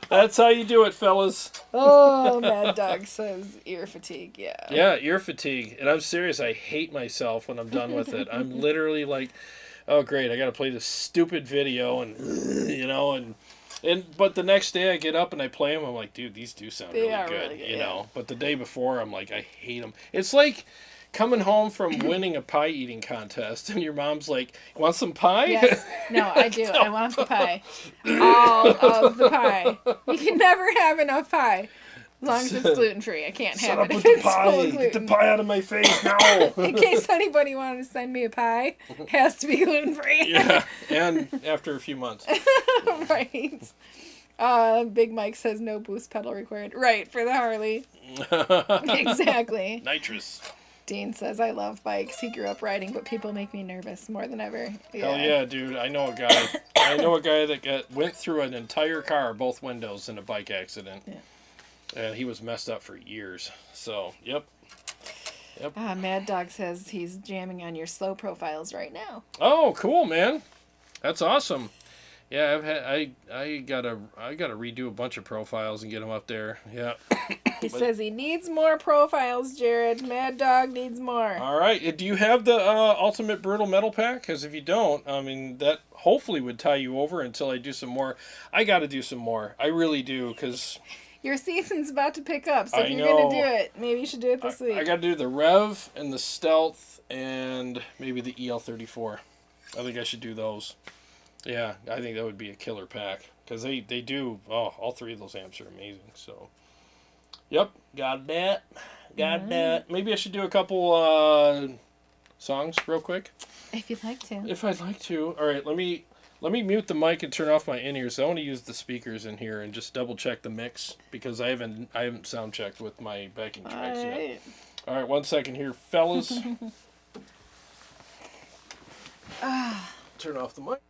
Speaker 1: That's how you do it, fellas.
Speaker 2: Oh, Mad Dog says ear fatigue. Yeah.
Speaker 1: Yeah, ear fatigue. And I'm serious. I hate myself when I'm done with it. I'm literally like, oh, great. I got to play this stupid video and, but the next day I get up and I play them. I'm like, dude, these do sound really good, But the day before, I'm like, I hate them. It's like coming home from winning a pie eating contest and your mom's like, want some pie?
Speaker 2: Yes. No, I do. I want the pie. All of the pie. You can never have enough pie. As long as it's gluten-free. I can't have it if it's full of gluten.
Speaker 1: Get the pie out of my face now.
Speaker 2: In case anybody wanted to send me a pie, it has to be gluten-free.
Speaker 1: Yeah, and after a few months.
Speaker 2: Right. Big Mike says no boost pedal required. Right, for the Harley. Exactly.
Speaker 1: Nitrous.
Speaker 2: Dean says, I love bikes. He grew up riding, but people make me nervous more than ever.
Speaker 1: Hell yeah, dude. I know a guy. I know a guy that went through an entire car, both windows, in a bike accident.
Speaker 2: Yeah.
Speaker 1: And he was messed up for years. So, yep.
Speaker 2: Mad Dog says he's jamming on your slow profiles right now.
Speaker 1: Oh, cool, man. That's awesome. Yeah, I gotta redo a bunch of profiles and get them up there. Yeah.
Speaker 2: He says he needs more profiles, Jarrod. Mad Dog needs more.
Speaker 1: All right. Do you have the Ultimate Brutal Metal Pack? Because if you don't, I mean, that hopefully would tie you over until I do some more. I got to do some more. I really do, because
Speaker 2: your season's about to pick up, so if
Speaker 1: I
Speaker 2: you're
Speaker 1: know.
Speaker 2: going to do it, maybe you should do it this week.
Speaker 1: I got to do the Rev and the Stealth and maybe the EL34. I think I should do those. Yeah, I think that would be a killer pack. Because they do, all three of those amps are amazing. So, yep, got that. Got that. Maybe I should do a couple songs real quick.
Speaker 2: If you'd like to.
Speaker 1: If I'd like to. All right, let me mute the mic and turn off my in-ears. I want to use the speakers in here and just double check the mix because I haven't sound checked with my backing tracks yet. All right, 1 second here, fellas. Turn off the mic.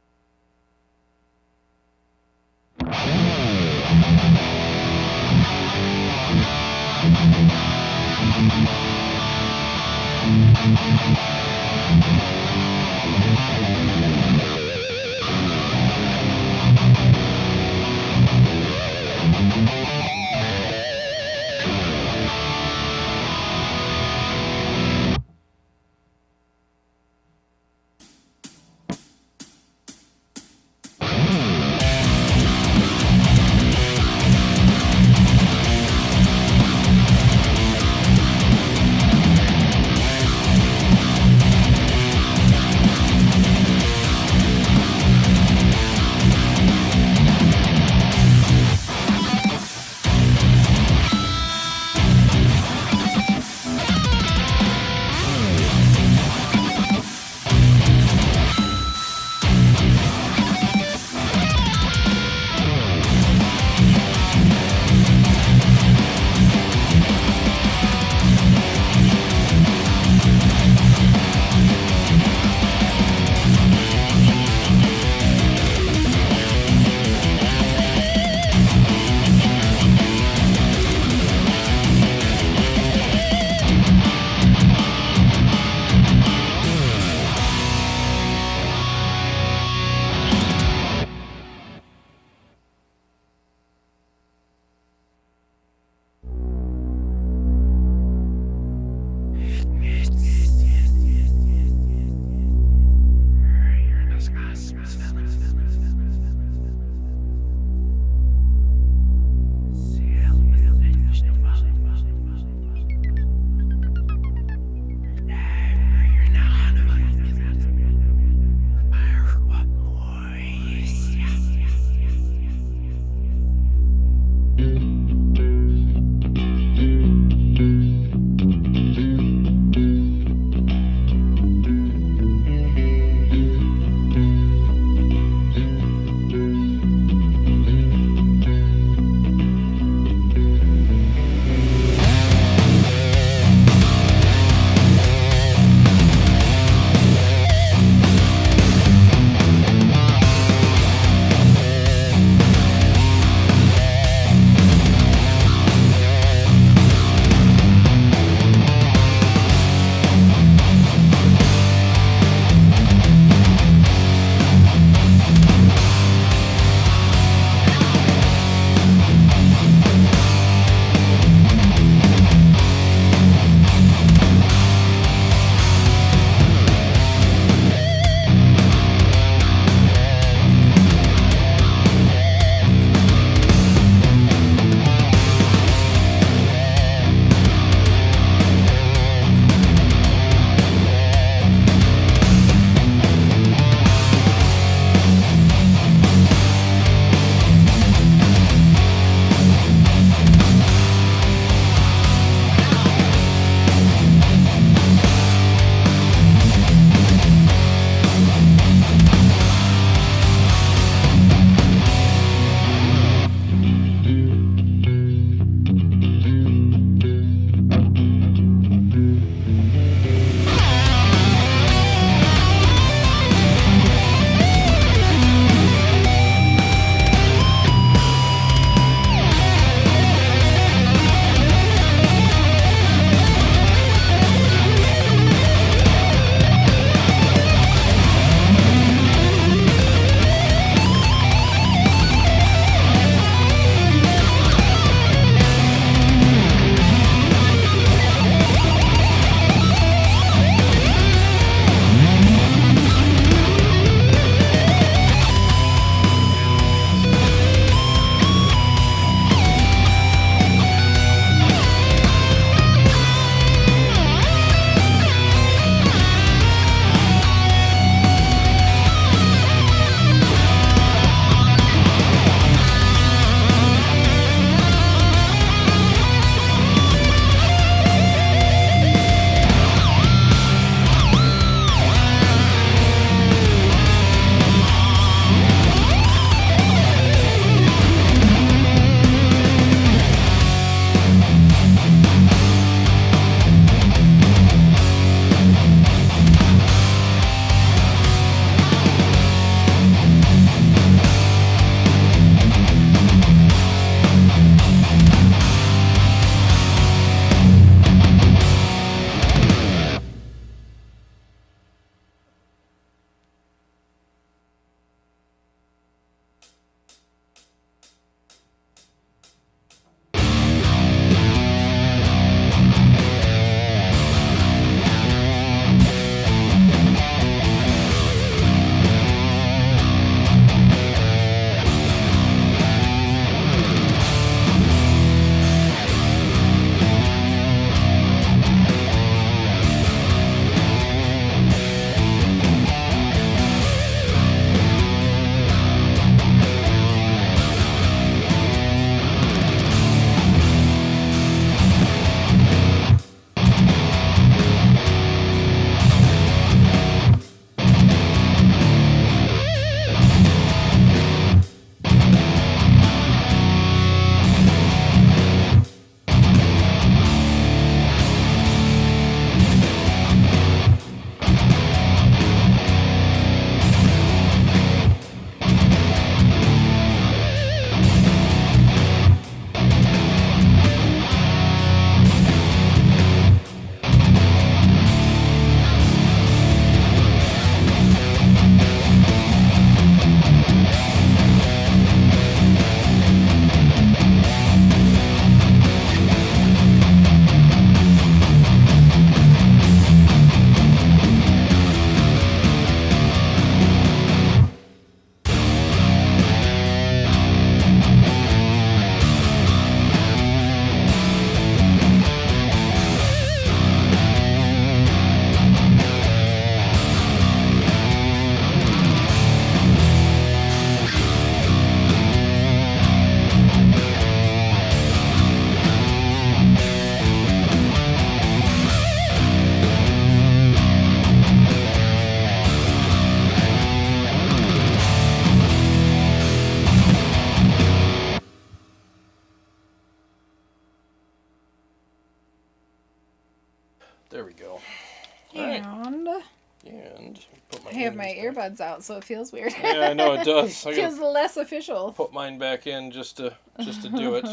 Speaker 1: And put my
Speaker 2: I have my
Speaker 1: ears back.
Speaker 2: earbuds out, so it feels weird.
Speaker 1: Yeah, I know it does. I
Speaker 2: Feels
Speaker 1: gotta
Speaker 2: less official.
Speaker 1: put mine back in just to do it. Just to do it.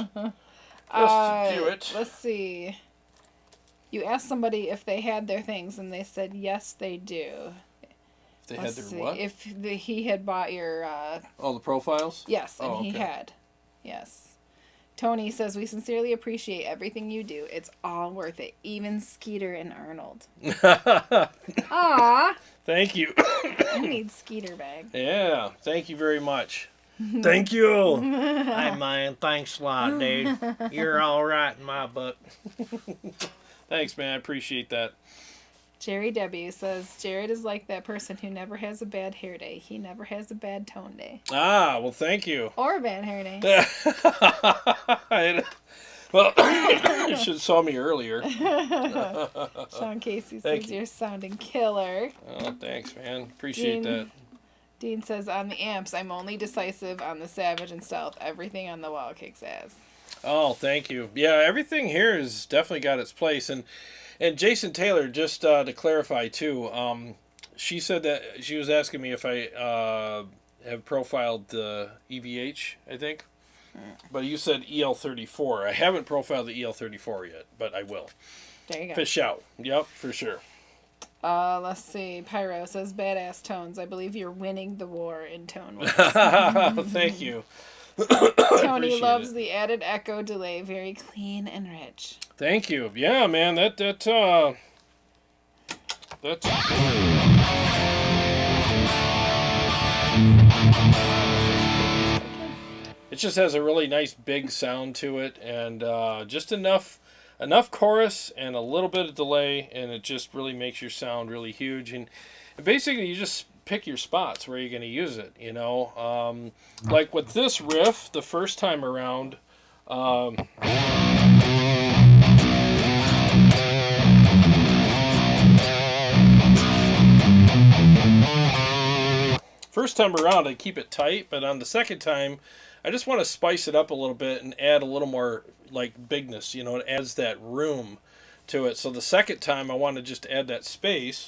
Speaker 2: Let's see. You asked somebody if they had their things, and they said yes, they do.
Speaker 1: If they had their what?
Speaker 2: If he had bought your.
Speaker 1: Oh, the profiles?
Speaker 2: Yes, and
Speaker 1: Oh,
Speaker 2: he
Speaker 1: okay.
Speaker 2: had. Yes. Tony says, we sincerely appreciate everything you do. It's all worth it. Even Skeeter and Arnold. Aw.
Speaker 1: Thank you.
Speaker 2: I need Skeeter bag.
Speaker 1: Yeah, thank you very much. Thank you. Hey, man, thanks a lot, dude. You're all right in my book. Thanks, man. I appreciate that.
Speaker 2: Jerry W. says, Jarrod is like that person who never has a bad hair day. He never has a bad tone day.
Speaker 1: Ah, well, thank you.
Speaker 2: Or a bad hair day.
Speaker 1: Well, you should have saw me earlier.
Speaker 2: Sean Casey
Speaker 1: Thank
Speaker 2: says,
Speaker 1: you.
Speaker 2: you're sounding killer.
Speaker 1: Oh, thanks, man. Appreciate that.
Speaker 2: Dean says, on the amps, I'm only decisive on the Savage and Stealth. Everything on the wall kicks ass.
Speaker 1: Oh, thank you. Yeah, everything here has definitely got its place. And Jason Taylor, just to clarify too, she said that she was asking me if I have profiled the EVH, I think. But you said EL34. I haven't profiled the EL34 yet, but I will.
Speaker 2: There you go.
Speaker 1: Fish out. Yep, for sure.
Speaker 2: Let's see. Pyro says, badass tones. I believe you're winning the war in tone wars.
Speaker 1: Thank you.
Speaker 2: Tony
Speaker 1: Appreciate
Speaker 2: loves
Speaker 1: it.
Speaker 2: the added echo delay. Very clean and rich.
Speaker 1: Thank you. Yeah, man, that's it just has a really nice big sound to it, and just enough chorus and a little bit of delay, and it just really makes your sound really huge. And basically, you just pick your spots where you're going to use it. You know, like with this riff, the first time around. First time around, I keep it tight, but on the second time, I just want to spice it up a little bit and add a little more like bigness. You know, it adds that room to it. So the second time, I want to just add that space.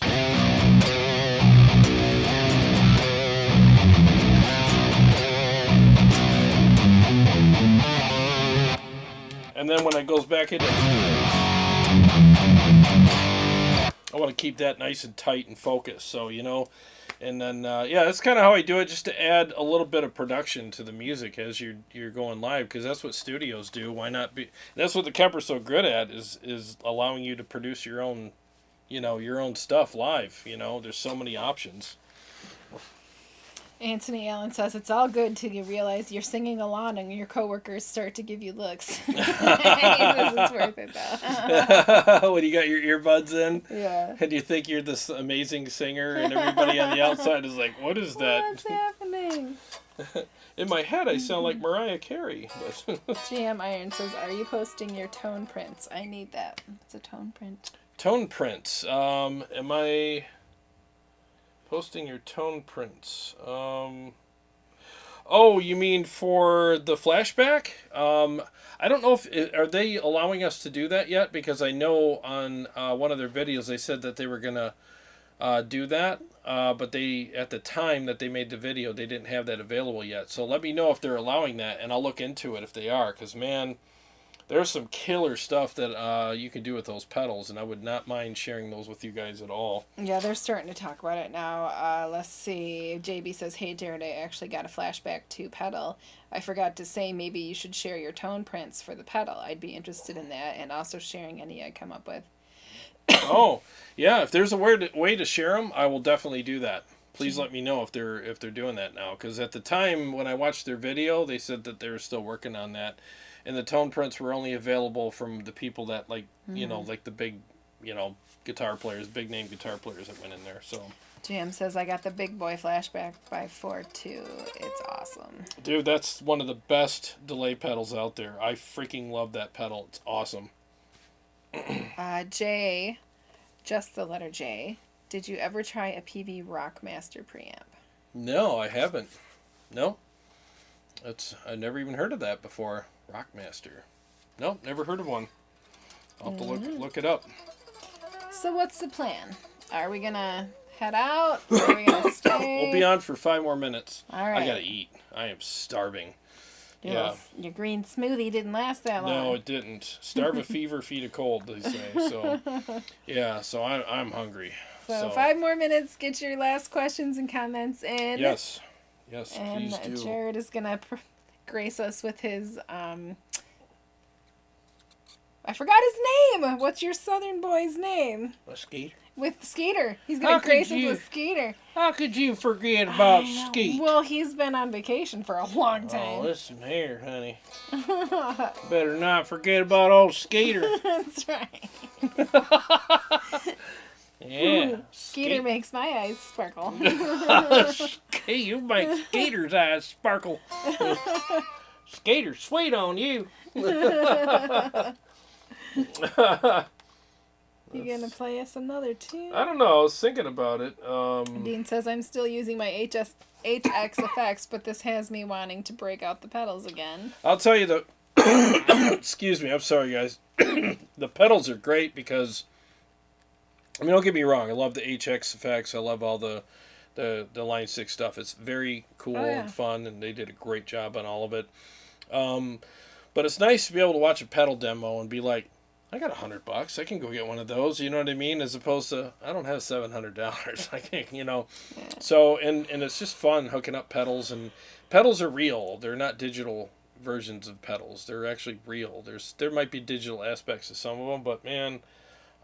Speaker 1: And then when it goes back into, I want to keep that nice and tight and focused. So, you know, and then, yeah, that's kind of how I do it, just to add a little bit of production to the music as you're going live, because that's what studios do. Why not be? That's what the Kemper's so good at, is allowing you to produce your own, you know, your own stuff live. You know, there's so many options.
Speaker 2: Anthony Allen says, it's all good till you realize you're singing along and your coworkers start to give you looks. This is worth it, though.
Speaker 1: When you got your earbuds in,
Speaker 2: Yeah.
Speaker 1: and you think you're this amazing singer, and everybody on the outside is like, what is that?
Speaker 2: What's happening?
Speaker 1: In my head, I sound like Mariah Carey. But
Speaker 2: GM Iron says, are you posting your tone prints? I need that. It's a tone print.
Speaker 1: Tone prints. Am I posting your tone prints? Oh, you mean for the flashback? I don't know if are they allowing us to do that yet, because I know on one of their videos they said that they were gonna do that, but they, at the time that they made the video, they didn't have that available yet. So let me know if they're allowing that, and I'll look into it if they are, because man, there's some killer stuff that you can do with those pedals, and I would not mind sharing those with you guys at all.
Speaker 2: Yeah, they're starting to talk about it now. Let's see. JB says, hey, Jarrod, I actually got a Flashback 2 pedal. I forgot to say maybe you should share your tone prints for the pedal. I'd be interested in that, and also sharing any I come up with.
Speaker 1: Oh, yeah, if there's a way to share them, I will definitely do that. Please let me know if they're doing that now, because at the time when I watched their video, they said that they were still working on that. And the tone prints were only available from the people that, like, you know, like the big, you know, guitar players, big name guitar players that went in there. So,
Speaker 2: Jim says, I got the Big Boy Flashback by 4-2. It's awesome.
Speaker 1: dude, that's one of the best delay pedals out there. I freaking love that pedal. It's awesome.
Speaker 2: J, just the letter J. Did you ever try a PV Rockmaster preamp?
Speaker 1: No, I haven't. No. I never even heard of that before. Rockmaster. No, never heard of one. I'll have to look it up.
Speaker 2: So what's the plan? Are we gonna head out? Or are we gonna stay?
Speaker 1: We'll be on for 5 more minutes.
Speaker 2: All right.
Speaker 1: I gotta eat. I am starving.
Speaker 2: Your green smoothie didn't last that long.
Speaker 1: No, it didn't. Starve a fever, feed a cold, they say. So, yeah, so I'm hungry.
Speaker 2: So 5 more minutes. Get your last questions and comments in.
Speaker 1: Yes,
Speaker 2: and
Speaker 1: please do.
Speaker 2: Jarrod is going to grace us with his, I forgot his name. What's your southern boy's name?
Speaker 1: A skater?
Speaker 2: With Skater. He's going to grace us with Skater.
Speaker 1: How could you forget about Skeet?
Speaker 2: Well, he's been on vacation for a long time.
Speaker 1: Oh, listen here, honey. Better not forget about old Skater.
Speaker 2: That's right.
Speaker 1: Yeah.
Speaker 2: Skater makes my eyes sparkle.
Speaker 1: Hey, you make Skater's eyes sparkle. Skater's sweet on you.
Speaker 2: You gonna play us another tune?
Speaker 1: I don't know. I was thinking about it.
Speaker 2: Dean says I'm still using my HX effects, but this has me wanting to break out the pedals again.
Speaker 1: I'll tell you excuse me. I'm sorry, guys. The pedals are great because, I mean, don't get me wrong. I love the HX effects. I love all the Line 6 stuff. It's very cool and fun, and they did a great job on all of it. But it's nice to be able to watch a pedal demo and be like, I got $100. I can go get one of those. You know what I mean? As opposed to, I don't have $700. I can't, you know. Yeah. So, and it's just fun hooking up pedals. And pedals are real. They're not digital versions of pedals. They're actually real. There might be digital aspects to some of them, but man,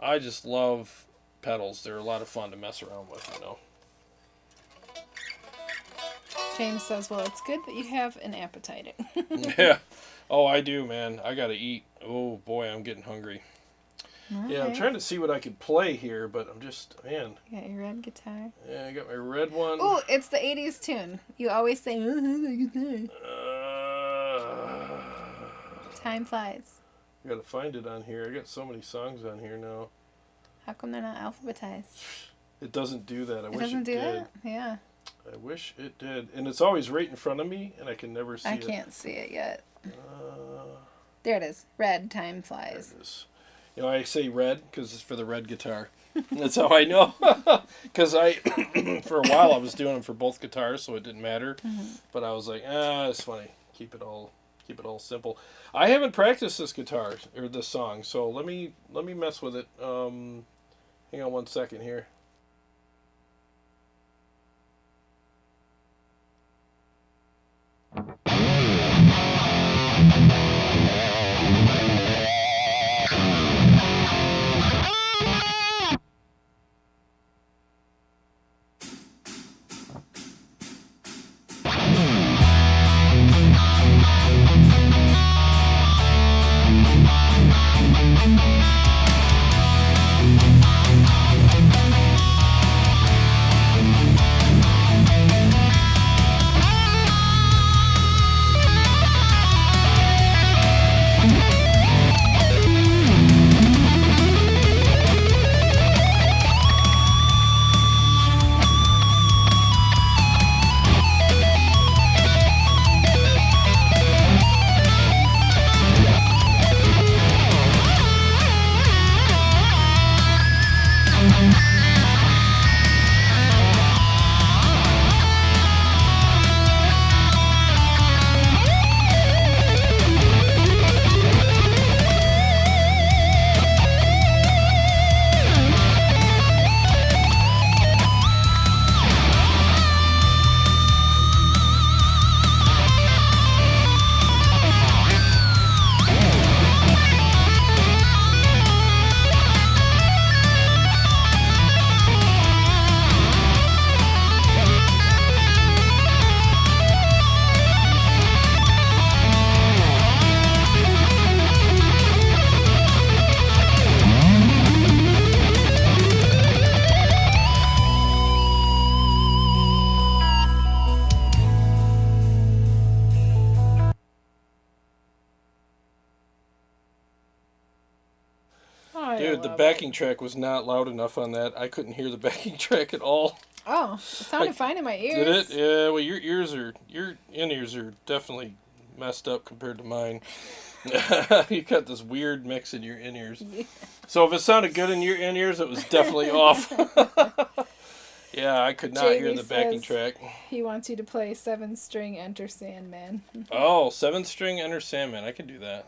Speaker 1: I just love pedals. They're a lot of fun to mess around with, you know.
Speaker 2: James says, well, it's good that you have an appetite.
Speaker 1: Yeah. Oh, I do, man. I gotta eat. Oh, boy, I'm getting hungry.
Speaker 2: Okay.
Speaker 1: Yeah, I'm trying to see what I could play here, but I'm just, man.
Speaker 2: You got your red guitar.
Speaker 1: Yeah, I got my red one.
Speaker 2: Oh, it's the 80s tune. You always say, guitar. Time flies.
Speaker 1: I gotta find it on here. I got so many songs on here now.
Speaker 2: How come they're not alphabetized?
Speaker 1: It doesn't do that. I wish it
Speaker 2: doesn't do
Speaker 1: did.
Speaker 2: that? Yeah.
Speaker 1: I wish it did. And it's always right in front of me, and I can never see it.
Speaker 2: I can't see it yet. There it is. Red, time flies.
Speaker 1: There it is. You know, I say red because it's for the red guitar. That's how I know. Because for a while I was doing them for both guitars, so it didn't matter. Mm-hmm. But I was like, it's funny. Keep it all simple. I haven't practiced this guitar or this song, so let me mess with it. Hang on 1 second here. Dude, the backing track was not loud enough on that. I couldn't hear the backing track at all.
Speaker 2: Oh, it sounded fine in my ears.
Speaker 1: Did it? Yeah, well, your in-ears are definitely messed up compared to mine. You got this weird mix in your in-ears. Yeah. So if it sounded good in your in-ears, it was definitely off. Yeah, I could not
Speaker 2: JV
Speaker 1: hear the backing
Speaker 2: says-
Speaker 1: track.
Speaker 2: He wants you to play 7-string Enter Sandman.
Speaker 1: Oh, 7-string Enter Sandman. I can do that.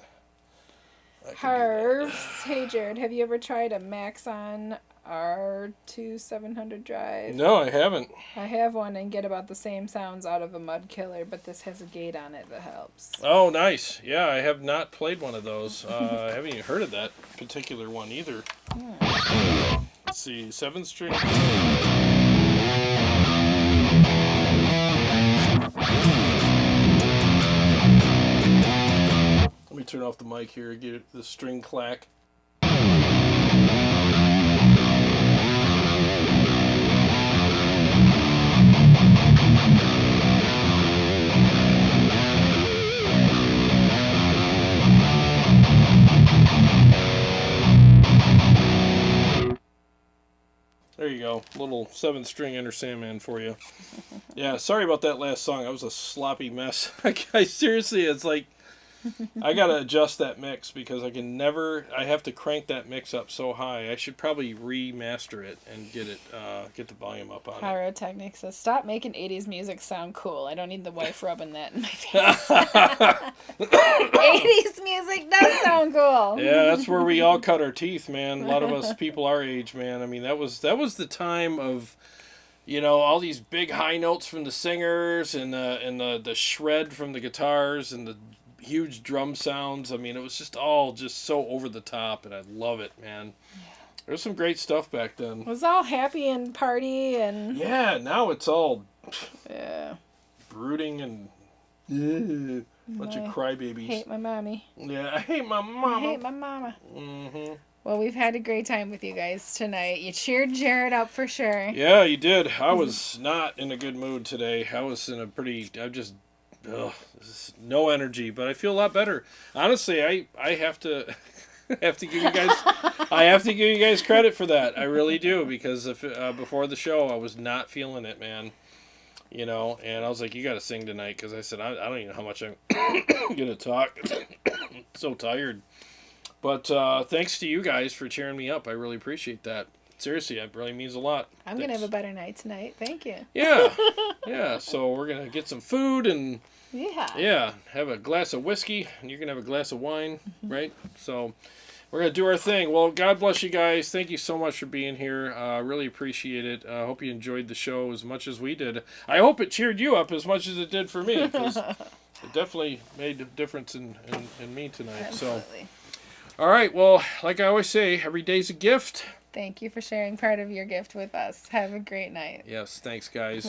Speaker 1: I can do
Speaker 2: Harves. Hey, Jared, have you ever tried a Maxon R2 700 drive?
Speaker 1: that. No, I haven't.
Speaker 2: I have one and get about the same sounds out of a Mud Killer, but this has a gate on it that helps.
Speaker 1: Oh, nice. Yeah, I have not played one of those. I haven't even heard of that particular one either. Let's see, 7-string. Let me turn off the mic here, get the string clack. There you go. Little 7-string Enter Sandman for you. Yeah, sorry about that last song. That was a sloppy mess. I seriously, it's like, I gotta adjust that mix because I have to crank that mix up so high. I should probably remaster it and get the volume up on it.
Speaker 2: Pyrotechnic says, stop making 80s music sound cool. I don't need the wife rubbing that in my face. 80s music does sound cool.
Speaker 1: Yeah, that's where we all cut our teeth, man. A lot of us people our age, man. I mean, that was the time of, all these big high notes from the singers and the shred from the guitars and the huge drum sounds. I mean, it was just all so over the top, and I love it, man. There's some great stuff back then.
Speaker 2: It was all happy and party and...
Speaker 1: Yeah, now it's all brooding and bunch of crybabies.
Speaker 2: Hate my mommy.
Speaker 1: Yeah, I hate my mama.
Speaker 2: I hate my mama.
Speaker 1: Mm-hmm.
Speaker 2: Well, we've had a great time with you guys tonight. You cheered Jarrod up for sure.
Speaker 1: Yeah, you did. I was not in a good mood today. I was in a no energy, but I feel a lot better. Honestly, I have to give you guys credit for that. I really do, because before the show I was not feeling it, man. And I was like, you got to sing tonight, because I said I don't even know how much I'm gonna talk. So tired. But thanks to you guys for cheering me up. I really appreciate that. Seriously, it really means a lot.
Speaker 2: I'm going to have a better night tonight. Thank you.
Speaker 1: Yeah. Yeah, so we're going to get some food and have a glass of whiskey, and you're going to have a glass of wine, right? So we're going to do our thing. Well, God bless you guys. Thank you so much for being here. Really appreciate it. I hope you enjoyed the show as much as we did. I hope it cheered you up as much as it did for me, because it definitely made a difference in me tonight.
Speaker 2: Absolutely.
Speaker 1: So, all right, well, like I always say, every day's a gift.
Speaker 2: Thank you for sharing part of your gift with us. Have a great night.
Speaker 1: Yes, thanks, guys.